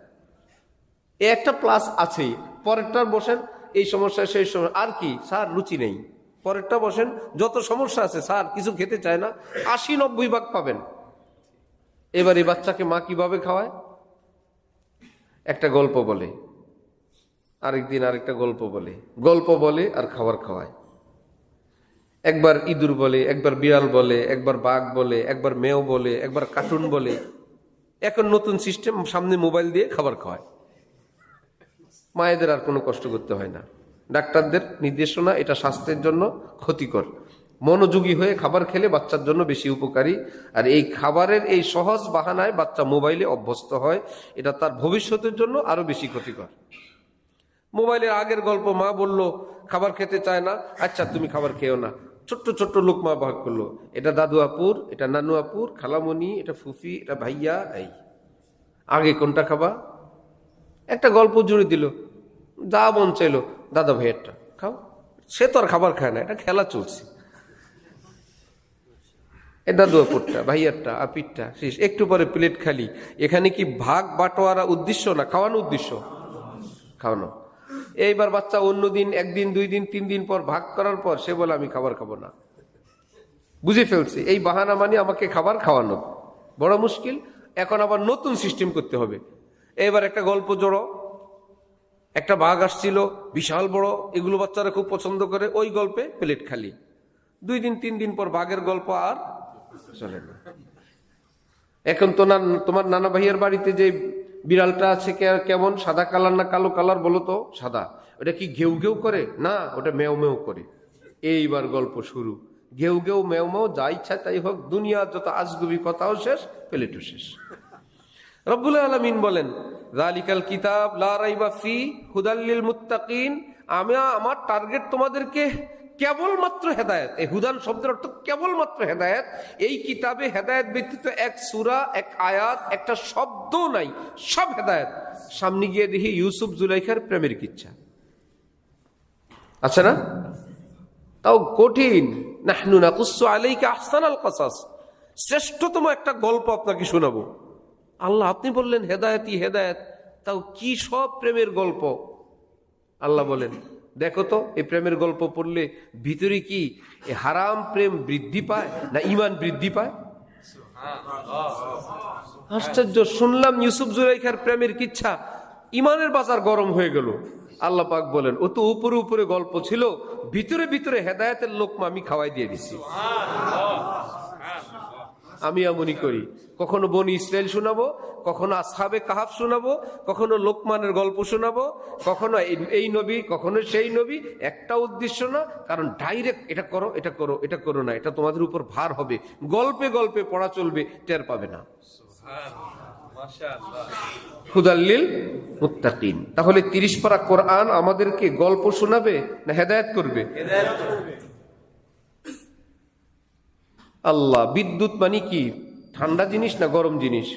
এই একটা প্লাস আছেই। পরেরটার বসেন এই সমস্যা সেই সমস্যা, আর কি স্যার রুচি নেই। পরেরটা বসেন যত সমস্যা আছে, স্যার কিছু খেতে চায় না, 80-90 ভাগ পাবেন। এবার এই বাচ্চাকে মা কিভাবে খাওয়ায়? একটা গল্প বলে, আরেকদিন আরেকটা গল্প বলে, গল্প বলে আর খাবার খাওয়ায়। একবার ইঁদুর বলে, একবার বিড়াল বলে, একবার বাঘ বলে, একবার মেয় বলে, একবার কার্টুন বলে। এখন নতুন সিস্টেম, সামনে মোবাইল দিয়ে খাবার খাওয়ায়। মায়েদের আর কোনো কষ্ট করতে হয় না। ডাক্তারদের নির্দেশনা, এটা স্বাস্থ্যের জন্য ক্ষতিকর। মনোযোগী হয়ে খাবার খেলে বাচ্চার জন্য বেশি উপকারী। আর এই খাবারের এই সহজ বাহানায় বাচ্চা মোবাইলে অভ্যস্ত হয়, এটা তার ভবিষ্যতের জন্য আরো বেশি ক্ষতিকর। মোবাইলের আগের গল্প, মা বলল খাবার খেতে চায় না, আচ্ছা তুমি খাবার খেও না, ছোট্ট ছোট্ট লোকমা ভাগ করলো, এটা দাদু আপুর, এটা নানু আপুর, খালামণি, এটা ফুফি, এটা ভাইয়া। এই আগে কোনটা খাবা? একটা গল্প জুড়ে দিল, যা মন চাইলো দাদা ভাইয়েরটা খাও। সে তো আর খাবার খায় না, এটা খেলা চলছে। এ দাদু আপুরটা, ভাইয়ারটা, আপিরটা, শেষ। একটু পরে প্লেট খালি। এখানে কি ভাগ বাটোয়ারা উদ্দেশ্য না খাওয়ানো উদ্দেশ্য? খাওয়ানো। এইবার বাচ্চা অন্যদিন, একদিন, 2 দিন, 3 দিন পর ভাগ করার পর সে বলে আমি খাবার খাবো না। বুঝে ফেলছে এই বাহানা মানে আমাকে খাবার খাওয়ানো। বড় মুশকিল। এখন আবার নতুন সিস্টেম করতে হবে। এবার একটা গল্প জড়ো, একটা বাঘ আসছিল বিশাল বড়, এগুলো বাচ্চারা খুব পছন্দ করে, ওই গল্পে প্লেট খালি। 2 দিন 3 দিন পর বাঘের গল্প আর চলে না। এখন তো না, তোমার নানা ভাইয়ের বাড়িতে যে বিড়ালটা আছে কেমন, সাদা কালার না কালো কালার? বলো তো। সাদা। ওটা কি ঘেউ ঘেউ করে? না, ওটা মেও মেও করে। এইবার গল্প শুরু। ঘেউ ঘেউ মেও মেও, যা ইচ্ছা তাই হোক, দুনিয়ার যত আজগুবি কথাও শেষ, প্লেটও শেষ। রব্বুল আলামিন বলেন যালিকাল কিতাব লা রাইবা ফি হুদাল লিল মুত্তাকিন। আমি আমার টার্গেট তোমাদেরকে কেবলমাত্র হেদায়েত। এই হুদান শব্দের অর্থ কেবলমাত্র হেদায়েত। এই কিতাবে হেদায়েত ব্যতীত এক সূরা, এক আয়াত, একটা শব্দ নাই, সব হেদায়েত। সামনে গিয়ে দেখি ইউসুফ জুলাইখার প্রেমের কিচ্ছা আছে না? তাও কঠিন। নাহনু নাকুসসু আলাইকা আহসানাল কাসাস, শ্রেষ্ঠতম একটা গল্প আপনাকে শোনাবো। আল্লাহ আপনি বললেন হেদায়েতই হেদায়েত, তাও কি সব প্রেমের গল্প। আল্লাহ বলেন দেখো তো, এই প্রেমের গল্প পড়লে ভিতরে কি হারাম প্রেম বৃদ্ধি পায় না ঈমান বৃদ্ধি পায়? আশ্চর্য। শুনলাম ইউসুফ জুলাইখার প্রেমের কিচ্ছা, ঈমানের বাজার গরম হয়ে গেল। আল্লাহ পাক বলেন ও তো উপরে উপরে গল্প ছিল, ভিতরে ভিতরে হেদায়েতের লোকমা আমি খাওয়াই দিয়ে দিছি। আমি এমনই করি, কখনো বনি ইসরাইল শোনাবো, কখনো আসহাবে কাহাফ শোনাবো, কখনো লোকমানের গল্প শোনাবো, কখনো এই নবী, কখনো সেই নবী। একটা উদ্দেশ্য না, কারণ ডাইরেক্ট এটা করো, এটা করো, এটা করো না, এটা তোমাদের উপর ভার হবে। গল্পে গল্পে পড়া চলবে, টের পাবে না। হুদাল লিল মুত্তাকিন। তাহলে 30 পারা কোরআন আমাদেরকে গল্প শোনাবে না হেদায়েত করবে? আল্লাহ। বিদ্যুৎ মানে কি ঠান্ডা জিনিস না গরম জিনিস?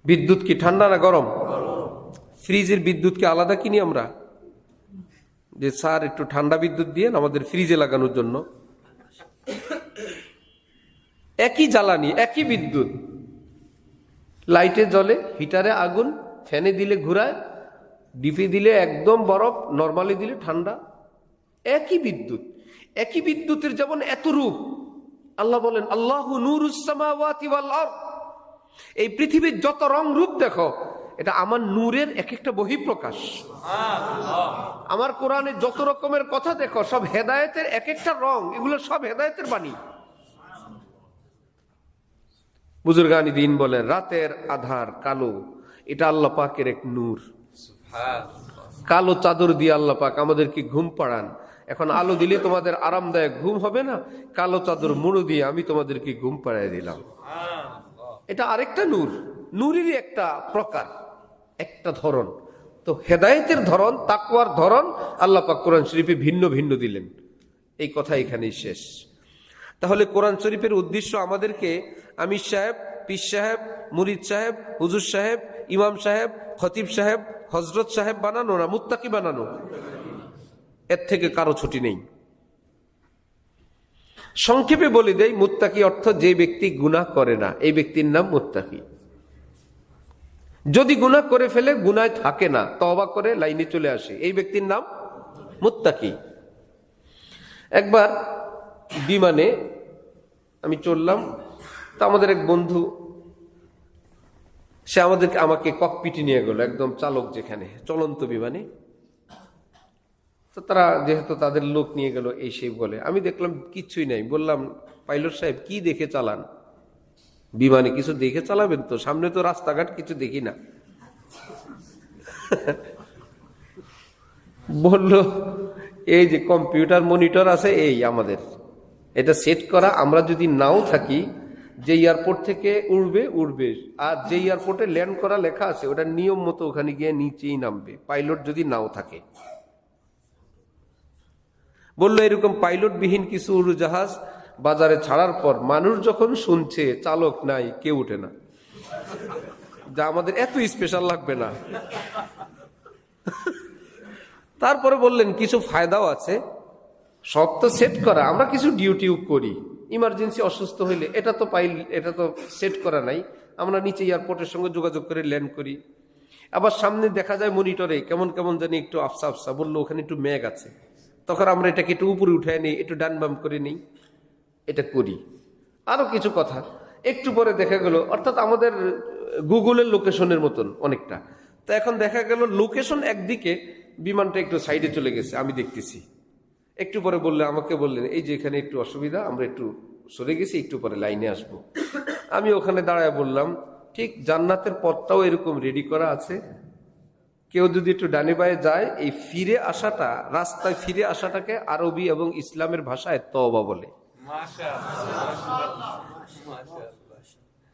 বিদ্যুৎ কি ঠান্ডা না গরম? ফ্রিজের বিদ্যুৎকে আলাদা কিনি আমরা, যে স্যার একটু ঠান্ডা বিদ্যুৎ দিয়ে আমাদের ফ্রিজে লাগানোর জন্য। একই জ্বালানি, একই বিদ্যুৎ। লাইটে জ্বলে, হিটারে আগুন, ফ্যানে দিলে ঘুরায়, ডিপে দিলে একদম বরফ, নর্মালি দিলে ঠান্ডা। একই বিদ্যুৎ। একই বিদ্যুতের যেমন এত রূপ। আল্লাহ বলেন আল্লাহু নূরুস সামাওয়াতি ওয়াল আরদ। এই পৃথিবীর যত রং রূপ দেখো, এটা আমার নূরের এক একটা বহিঃপ্রকাশ। আমার কোরআনে যত রকমের কথা দেখো, সব হেদায়েতের এক একটা রং, এগুলো সব হেদায়েতের বাণী। বুজুর্গানি দিন বলেন রাতের আধার কালো, এটা আল্লাহ পাকের এক নূর। কালো চাদর দিয়ে আল্লাহ পাক আমাদেরকে ঘুম পাড়ান। এখন আলো দিলে তোমাদের আরামদায়ক ঘুম হবে না, কালো চাদর মুড়ো দিয়ে আমি তোমাদেরকে ঘুম পাড়ায় দিলাম। এটা আরেকটা নূর, নূরেরই একটা প্রকার, একটা ধরন। তো হেদায়েতের ধরন, তাকওয়ার ধরন আল্লাহ পাক কোরআন শরীফে ভিন্ন ভিন্ন দিলেন। এই কথা এখানেই শেষ। তাহলে কোরআন শরীফের উদ্দেশ্য আমাদেরকে আমির সাহেব, পীর সাহেব, মুরিদ সাহেব, হুজুর সাহেব, ইমাম সাহেব, খতিব সাহেব, হজরত সাহেব বানানো না, মুত্তাকি বানানো। এর থেকে কারো ছুটি নেই। সংক্ষেপে বলে দেই, মুত্তাকি অর্থ যে ব্যক্তি গুনাহ করে না, এই ব্যক্তির নাম মুত্তাকি। যদি গুনাহ করে ফেলে, গুনায় থাকে না, তওবা করে লাইনে চলে আসে, এই ব্যক্তির নাম মুত্তাকি। একবার বিমানে আমি চললাম, তো আমাদের এক বন্ধু, সে আমাকে ককপিটে নিয়ে গেল, একদম চালক যেখানে, চলন্ত বিমানে। তো তারা যেহেতু তাদের লোক নিয়ে গেল, এই সেই বলে, আমি দেখলাম কিচ্ছুই নাই। বললাম, পাইলট সাহেব কি দেখে চালান? বিমানে কিছু দেখে চালাবেন তো, সামনে তো রাস্তাঘাট কিছু দেখি না। বলল, এই যে কম্পিউটার মনিটর আছে, এই আমাদের এটা সেট করা, আমরা যদি নাও থাকি, যে এয়ারপোর্ট থেকে উড়বে, আর যে এয়ারপোর্টে ল্যান্ড করা লেখা আছে, ওটা নিয়ম মতো ওখানে গিয়ে নিচেই নামবে, পাইলট যদি নাও থাকে। বললো, এরকম পাইলট বিহীন কিছু উড়োজাহাজ বাজারে ছাড়ার পর মানুষ যখন শুনছে চালক নাই, কেউ উঠে না, যা আমাদের এত স্পেশাল লাগবে না। তারপরে বললেন, কিছু ফায়দাও আছে, সব তো সেট করা, আমরা কিছু ডিউটিও করি, ইমার্জেন্সি অসুস্থ হইলে এটা তো সেট করা নাই, আমরা নিচে এয়ারপোর্টের সঙ্গে যোগাযোগ করে ল্যান্ড করি। আবার সামনে দেখা যায় মনিটরে কেমন কেমন জানি একটু আফসা আফসা, বললো ওখানে একটু মেঘ আছে, তখন আমরা এটাকে একটু উপরে উঠায় নিই, একটু ডান বাম করে নিই, এটা করি। আরো কিছু কথা একটু পরে দেখা গেল, অর্থাৎ আমাদের গুগলের লোকেশনের মতন অনেকটা। তো এখন দেখা গেল লোকেশন একদিকে, বিমানটা একটু সাইডে চলে গেছে, আমি দেখতেছি। একটু পরে আমাকে বললেন, এই যে এখানে একটু অসুবিধা, আমরা একটু সরে গেছি, একটু পরে লাইনে আসবো। আমি ওখানে দাঁড়ায় বললাম, ঠিক জান্নাতের পথটাও এরকম রেডি করা আছে, কেউ যদি একটু ডানে বায়ে যায়, এই ফিরে আসাটা, রাস্তায় ফিরে আসাটাকে আরবি এবং ইসলামের ভাষায় তওবা বলে।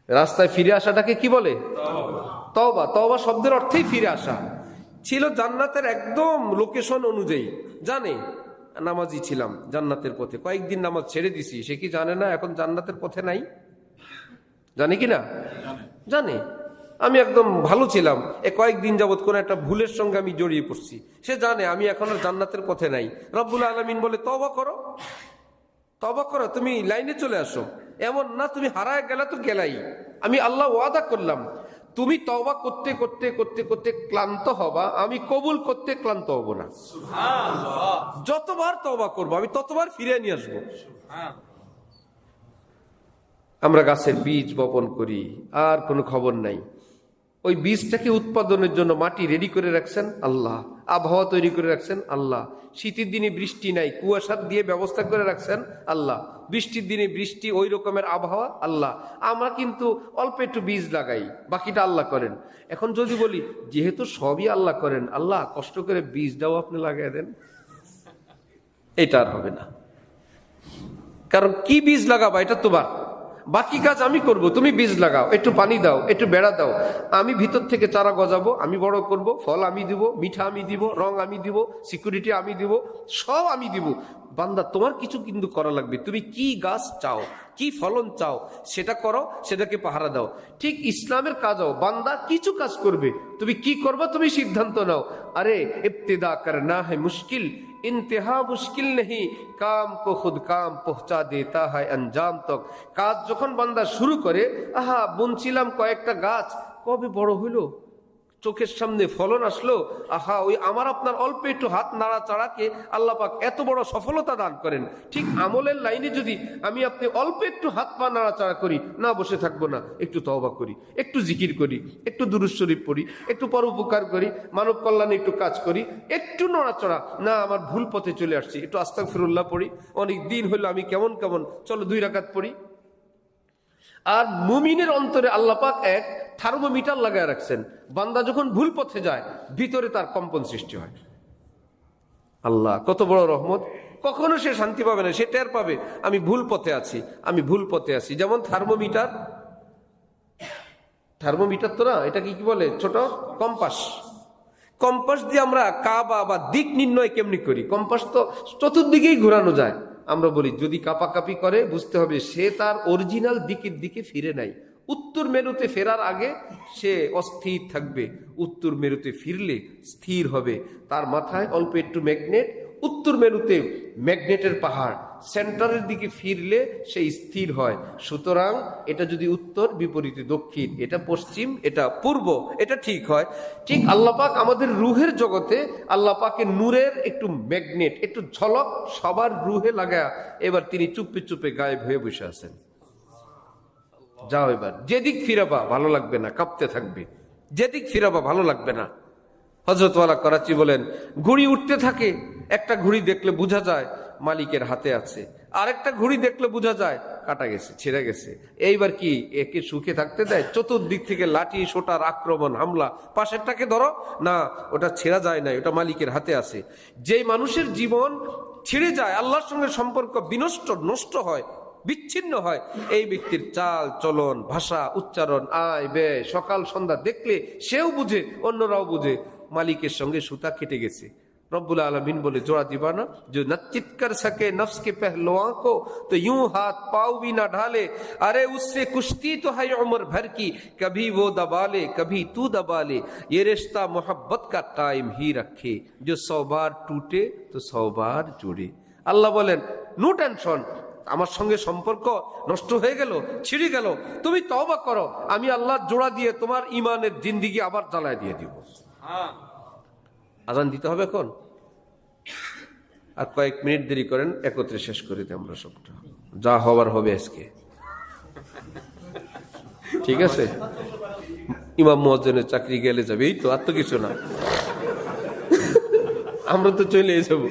রাস্তায় ফিরে আসাটাকে কি বলে? তওবা। তওবা শব্দের অর্থেই ফিরে আসা। ছিল জান্নাতের একদম লোকেশন অনুযায়ী, জানে নামাজি ছিলাম জান্নাতের পথে, কয়েকদিন নামাজ ছেড়ে দিছি, সে কি জানে না এখন জান্নাতের পথে নাই? জানে কি না? জানে। আমি একদম ভালো ছিলাম, কয়েকদিন যাবৎ কোন একটা ভুলের সঙ্গে আমি জড়িয়ে পড়ছি, সে জানে আমি এখন আর জান্নাতের পথে নাই। রব্বুল আলামিন বলে, তওবা করো, তওবা করো, তুমি লাইনে চলে আসো। এমন না তুমি হারায় গেলে তো গেলাই, আমি আল্লাহ ওয়াদা করলাম, তুমি তওবা করতে করতে করতে করতে ক্লান্ত হবা, আমি কবুল করতে ক্লান্ত হব না। যতবার তওবা করবো আমি ততবার ফিরে নিয়ে আসবো। আমরা গাছের বীজ বপন করি, আর কোনো খবর নাই। ওই বীজটাকে উৎপাদনের জন্য মাটি রেডি করে রাখছেন আল্লাহ, আবহাওয়া তৈরি করে রাখছেন আল্লাহ, শীতের দিনে বৃষ্টি নাই, কুয়াশার দিয়ে ব্যবস্থা করে রাখছেন আল্লাহ, বৃষ্টির দিনে বৃষ্টি, ওই রকমের আবহাওয়া আল্লাহ। আমরা কিন্তু অল্প একটু বীজ লাগাই, বাকিটা আল্লাহ করেন। এখন যদি বলি, যেহেতু সবই আল্লাহ করেন, আল্লাহ কষ্ট করে বীজটাও আপনি লাগাই দেন, এটা আর হবে না। কারণ কি বীজ লাগাবা, এটা তোমার, বাকি কাজ আমি করব, তুমি বীজ লাগাও, একটু পানি দাও, একটু বেড়া দাও, আমি ভিতর থেকে চারা গজাবো, আমি বড় করব, ফল আমি দিব, মিঠা আমি দিব, রং আমি দিব, সিকিউরিটি আমি দিব, সব আমি দিব। বান্দা তোমার কিছু কিন্তু করা লাগবে, তুমি কি গাছ চাও, কি ফলন চাও, সেটা করো, সেটাকে পাহারা দাও। ঠিক ইসলামের কাজও বান্দা কিছু কাজ করবে, তুমি কি করবে তুমি সিদ্ধান্ত নাও। আরে ইবতিদা করনা হ্যায় মুশকিল, इंतहा मुश्किल नहीं, काम को खुद काम पहुंचा देता है अंजाम तक। কাজ যখন বান্দা শুরু করে, আহা বুনছিলাম কয়েকটা গাছ, কবে বড় হইলো, চোখের সামনে ফলন আসলো, আহা ওই আমার আপনার অল্প একটু হাত নাড়াচাড়াকে আল্লাহ পাক এত বড় সফলতা দান করেন। ঠিক আমলের লাইনে যদি আমি আপনি অল্প একটু হাত পা নাড়াচাড়া করি, না বসে থাকবো না, একটু তওবা করি, একটু জিকির করি, একটু দুরূদ শরীফ পড়ি, একটু পরোপকার করি, মানব কল্যাণে একটু কাজ করি, একটু নড়াচড়া, না আমার ভুল পথে চলে আসছি, একটু আস্তাগফিরুল্লাহ পড়ি, অনেক দিন হলো আমি কেমন চলো 2 রাকাত পড়ি। আর মুমিনের অন্তরে আল্লাহ পাক এক থার্মোমিটার লাগায় রাখছেন, বান্দা যখন ভুল পথে যায় ভিতরে তার কম্পন সৃষ্টি হয়। আল্লাহ কত বড় রহমত। কখনো সে শান্তি পাবে না। সে টের পাবে আমি ভুল পথে আছি, আমি ভুল পথে আছি। যেমন থার্মোমিটার তো না, এটা কি বলে, ছোট কম্পাস। কম্পাস দিয়ে আমরা কাবা বা দিক নির্ণয় কেমনি করি? কম্পাস তো চতুর্দিকেই ঘোরানো যায়। আমরা বলি যদি কাপাকাপি করে বুঝতে হবে সে তার অরিজিনাল দিকের দিকে ফিরে নাই। উত্তর মেরুতে ফেরার আগে সে অস্থির থাকবে, উত্তর মেরুতে ফিরলে স্থির হবে। তার মাথায় অল্প একটু ম্যাগনেট, উত্তর মেরুতে ম্যাগনেটের পাহাড়, সেন্টারের দিকে ফিরলে সে স্থির হয়। সুতরাং এটা যদি উত্তর, বিপরীতে দক্ষিণ, এটা পশ্চিম, এটা পূর্ব, এটা ঠিক হয়। ঠিক আল্লাহ পাক আমাদের রুহের জগতে আল্লাহ পাকের নূরের একটু ম্যাগনেট, একটু ঝলক সবার রুহে লাগা, এবার তিনি চুপে চুপে গায়েব হয়ে বসে আছেন। যাও এবার যেদিক ফিরাবা ভালো লাগবে না, কাঁপতে থাকবে। যেদিক ফিরাবা ভালো লাগবে না। হযরতওয়ালা করাচি বলেন, ঘুড়ি উঠতে থাকে, একটা ঘুড়ি দেখলে বোঝা যায় মালিকের হাতে আছে, আরেকটা ঘুড়ি দেখলে বোঝা যায় কাটা গেছে, ছেড়ে গেছে। এইবার কি একে সুখে থাকতে দেয়? চতুর্দিক থেকে লাঠি সোটার আক্রমণ, হামলা। পাশেরটাকে ধরো না, ওটা ছেড়া যায় না, ওটা মালিকের হাতে আছে। যেই মানুষের জীবন ছিঁড়ে যায়, আল্লাহর সঙ্গে সম্পর্ক নষ্ট হয়, বিচ্ছিন্ন হয়, এই ব্যক্তির চাল চলন, ভাষা, উচ্চারণ, আয় ব্যয়, সকাল সন্ধ্যা দেখলে সেও বুঝে, অন্যরাও বুঝে মালিকের সঙ্গে সুতা কেটে গেছে। রব্বুল আলমিন বলে, জোড়া দিবা না? जो नचित कर सके नफ्स के पहलुओं को तो यूं हाथ पाव भी ना ढाले, अरे उससे कुश्ती तो है उम्र भर की, कभी वो दबा ले कभी तू दबा ले, ये रिश्ता मोहब्बत का कायम ही रखे, जो 100 बार टूटे तो 100 बार जुड़े। আল্লাহ বলেন, নো টেনশন, আমার সঙ্গে সম্পর্ক নষ্ট হয়ে গেল, ছিঁড়ে গেল, তুমি তওবা করো, আমি আল্লাহ জোড়া দিয়ে তোমার ইমানের জিন্দিগি আবার জ্বালায় দিয়ে দিব। আজান দিতে হবে এখন, আর কয়েক মিনিট দেরি করেন, একত্রে শেষ করে দিই আমরা সবটা, যা হবার হবে আজকে। ঠিক আছে, ইমাম মুয়াজ্জিনের চাকরি গেলে যাবে, এই তো, আর তো কিছু না, আমরা তো চলে যাব।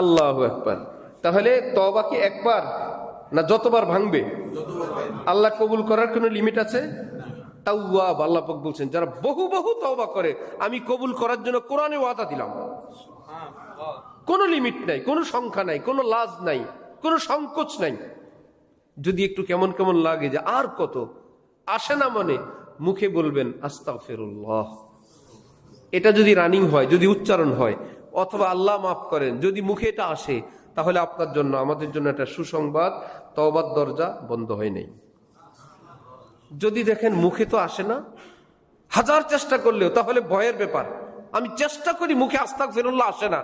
আল্লাহু আকবার। তাহলে তওবা কি একবার না যতবার ভাঙবে? আল্লাহ কবুল করার কোনো লিমিট আছে? তাওয়াব, আল্লাহ পাক বলছেন যারা বহু বহু তওবা করে আমি কবুল করার জন্য কোরআনে ওয়াদা দিলাম। কোনো লিমিট নাই, কোনো সংখ্যা নাই, কোনো লাজ নাই, কোনো সংকোচ নাই। যদি একটু কেমন কেমন লাগে যে আর কত আসে না মনে, মুখে বলবেন আস্তাগফিরুল্লাহ। এটা যদি রানিং হয়, যদি উচ্চারণ হয়, অথবা আল্লাহ মাফ করেন, যদি মুখে এটা আসে, তাহলে আপনার জন্য, আমাদের জন্য একটা সুসংবাদ, তওবার দরজা বন্ধ হয় নাই। যদি দেখেন মুখে তো আসে না, হাজার চেষ্টা করলেও, তাহলে ভয়ের ব্যাপার। আমি চেষ্টা করি, মুখে আস্তাগফিরুল্লাহ আসে না,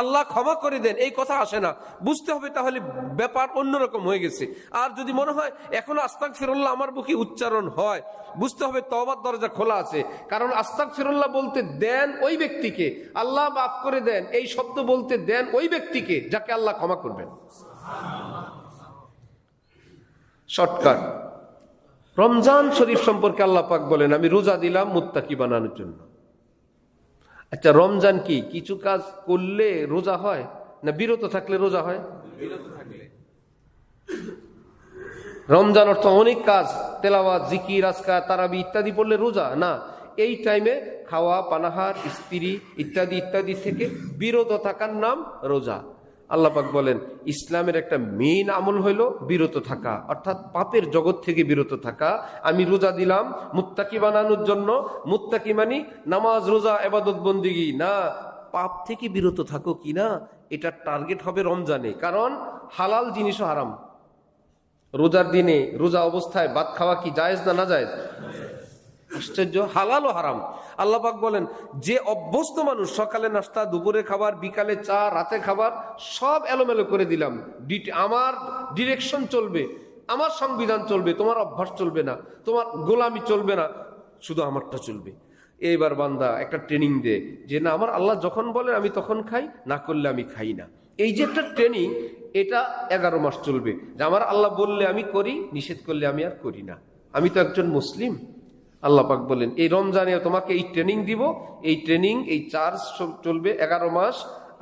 আল্লাহ ক্ষমা করে দেন, এই কথা আসে না, বুঝতে হবে তাহলে ব্যাপার অন্যরকম হয়ে গেছে। আর যদি মনে হয় এখন আস্তাগফিরুল্লাহ আমার মুখে উচ্চারণ হয়, বুঝতে হবে তওবার দরজা খোলা আছে। কারণ আস্তাগফিরুল্লাহ বলতে দেন ওই ব্যক্তিকে, আল্লাহ মাফ করে দেন এই শব্দ বলতে দেন ওই ব্যক্তিকে যাকে আল্লাহ ক্ষমা করবেন। শর্টকাট, রমজান শরীফ সম্পর্কে আল্লাহ পাক বলেন, আমি রোজা দিলাম মুত্তাকি বানানোর জন্য। আচ্ছা, রমজান কি কিছু কাজ করলে রোজা হয়, না বিরত থাকলে রোজা হয়? রমজান অর্থ অনেক কাজ, তেলাওয়াত, জিকির, আজকার, তারাবি ইত্যাদি পড়লে রোজা না। এই টাইমে খাওয়া, পানাহার, স্ত্রী ইত্যাদি ইত্যাদি থেকে বিরত থাকার নাম রোজা। আল্লাহ পাক বলেন, ইসলামের একটা মেইন আমল হইল বিরত থাকা, অর্থাৎ পাপের জগৎ থেকে বিরত থাকা। আমি রোজা দিলাম মুত্তাকি বানানোর জন্য। মুত্তাকি মানে নামাজ, রোজা, ইবাদত, বন্দেগী না, পাপ থেকে বিরত থাকো কিনা এটা টার্গেট হবে রমজানে। কারণ হালাল জিনিসও হারাম। রোজার দিনে, রোজা অবস্থায় ভাত খাওয়া কি জায়েজ না না জায়েজ? আশ্চর্য, হালাল ও হারাম। আল্লাহ পাক বলেন, যে অভ্যস্ত মানুষ, সকালে নাস্তা, দুপুরে খাবার, বিকালে চা, রাতে খাবার, সব এলোমেলো করে দিলাম, আমার ডিরেকশন চলবে, আমার সংবিধান চলবে, তোমার অভ্যাস চলবে না, তোমার গোলামি চলবে না, শুধু আমারটা চলবে। এইবার বান্দা একটা ট্রেনিং দে যে না, আমার আল্লাহ যখন বলেন আমি তখন খাই, না করলে আমি খাই না। এই যে একটা ট্রেনিং, এটা 11 মাস চলবে, যে আমার আল্লাহ বললে আমি করি, নিষেধ করলে আমি আর করি না। আমি তো একজন মুসলিম। আল্লাহ পাক বলেন, এই রমজানে তোমাকে এই ট্রেনিং দিব, এই ট্রেনিং, এই চার্জ চলবে 11 মাস,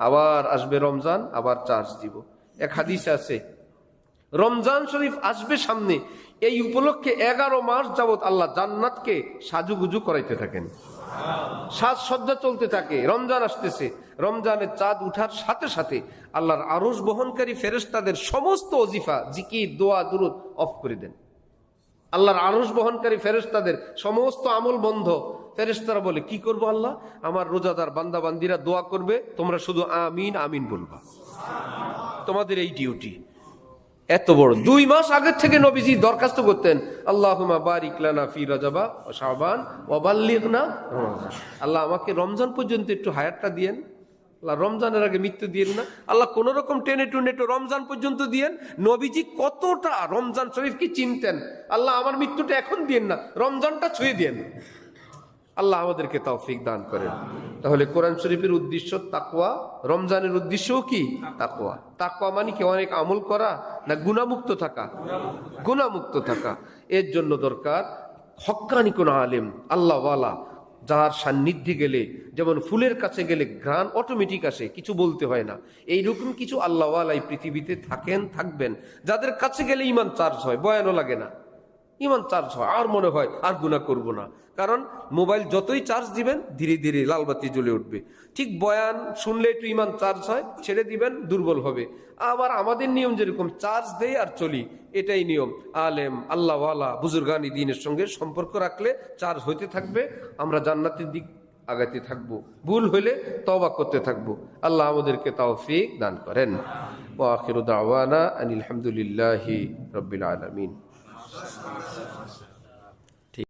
আবার আসবে রমজান, আবার চার্জ দিব। এক হাদিসে আছে, রমজান শরীফ আসবে সামনে, এই উপলক্ষে 11 মাস যাবত আল্লাহ জান্নাতকে সাজুগুজু করাইতে থাকেন। সাজসজ্জা চলতে থাকে, রমজান আসতেছে, রমজানের চাঁদ উঠার সাথে সাথে আল্লাহর আরশ বহনকারী ফেরেশতাদের সমস্ত ওজিফা, জিকির, দোয়া, দুরূদ অফ করে দেন। আল্লাহর আরশ বহনকারী ফেরেশতাদের সমস্ত আমল বন্ধ। ফেরেশতারা বলে, কি করবো আল্লাহ? আমার রোজাদার বান্দা বান্দিরা দোয়া করবে, তোমরা শুধু আমিন আমিন বলবা, তোমাদের এই ডিউটি। এত বড় 2 মাস আগের থেকে নবীজি দরখাস্ত করতেন, আল্লাহুম্মা বারিক লানা ফি রজবা ওয়া শাবান ওয়া বাল্লিগনা রমজান। আল্লাহ আমাকে রমজান পর্যন্ত একটু হায়াতটা দিয়েন, আল্লাহ রমজানের আগে মৃত্যু দিয়েন না, আল্লাহ কোন রকম টেনে টুনে একটু রমজান পর্যন্ত দিয়েন। নবীজি কতটা রমজান শরীফকে চিনতেন, আল্লাহ আমার মৃত্যুটা এখন দিয়েন না, রমজানটা ছুঁয়ে দিয়েন। আল্লাহ আমাদেরকে তৌফিক দান করেন। তাহলে কোরআন শরীফের উদ্দেশ্য তাকওয়া, রমজানের উদ্দেশ্যও কি? তাকওয়া। তাকওয়া মানে কি অনেক আমল করা না গুনাহমুক্ত থাকা? গুনাহমুক্ত থাকা। এর জন্য দরকার হক্কানি কোন আলেম, আল্লাহওয়ালা, যার সান্নিধ্যে গেলে যেমন ফুলের কাছে গেলে ঘ্রাণ অটোমেটিক আসে, কিছু বলতে হয় না, এইরকম কিছু আল্লাহওয়ালা এই পৃথিবীতে থাকেন, থাকবেন, যাদের কাছে গেলে ইমান চার্জ হয়, বয়ানও লাগে না, ইমান চার্জ হয়, আর মনে হয় আর গুনাহ করব না। কারণ মোবাইল যতই চার্জ দিবেন ধীরে ধীরে লালবাতি জ্বলে উঠবে। ঠিক বয়ান শুনলে একটু ইমান চার্জ হয়, ছেড়ে দিবেন দুর্বল হবে। আবার আমাদের নিয়ম যেরকম চার্জ দেই আর চলি, এটাই নিয়ম। আলেম, আল্লাহওয়ালা, বুজুর্গানি দ্বীনের সঙ্গে সম্পর্ক রাখলে চার্জ হইতে থাকবে, আমরা জান্নাতের দিক আগাতে থাকবো, ভুল হইলে তওবা করতে থাকবো। আল্লাহ আমাদেরকে তৌফিক দান করেন। ওয়া আখিরু দাওয়ানা আনিল হামদুলিল্লাহি রাব্বিল আলামিন।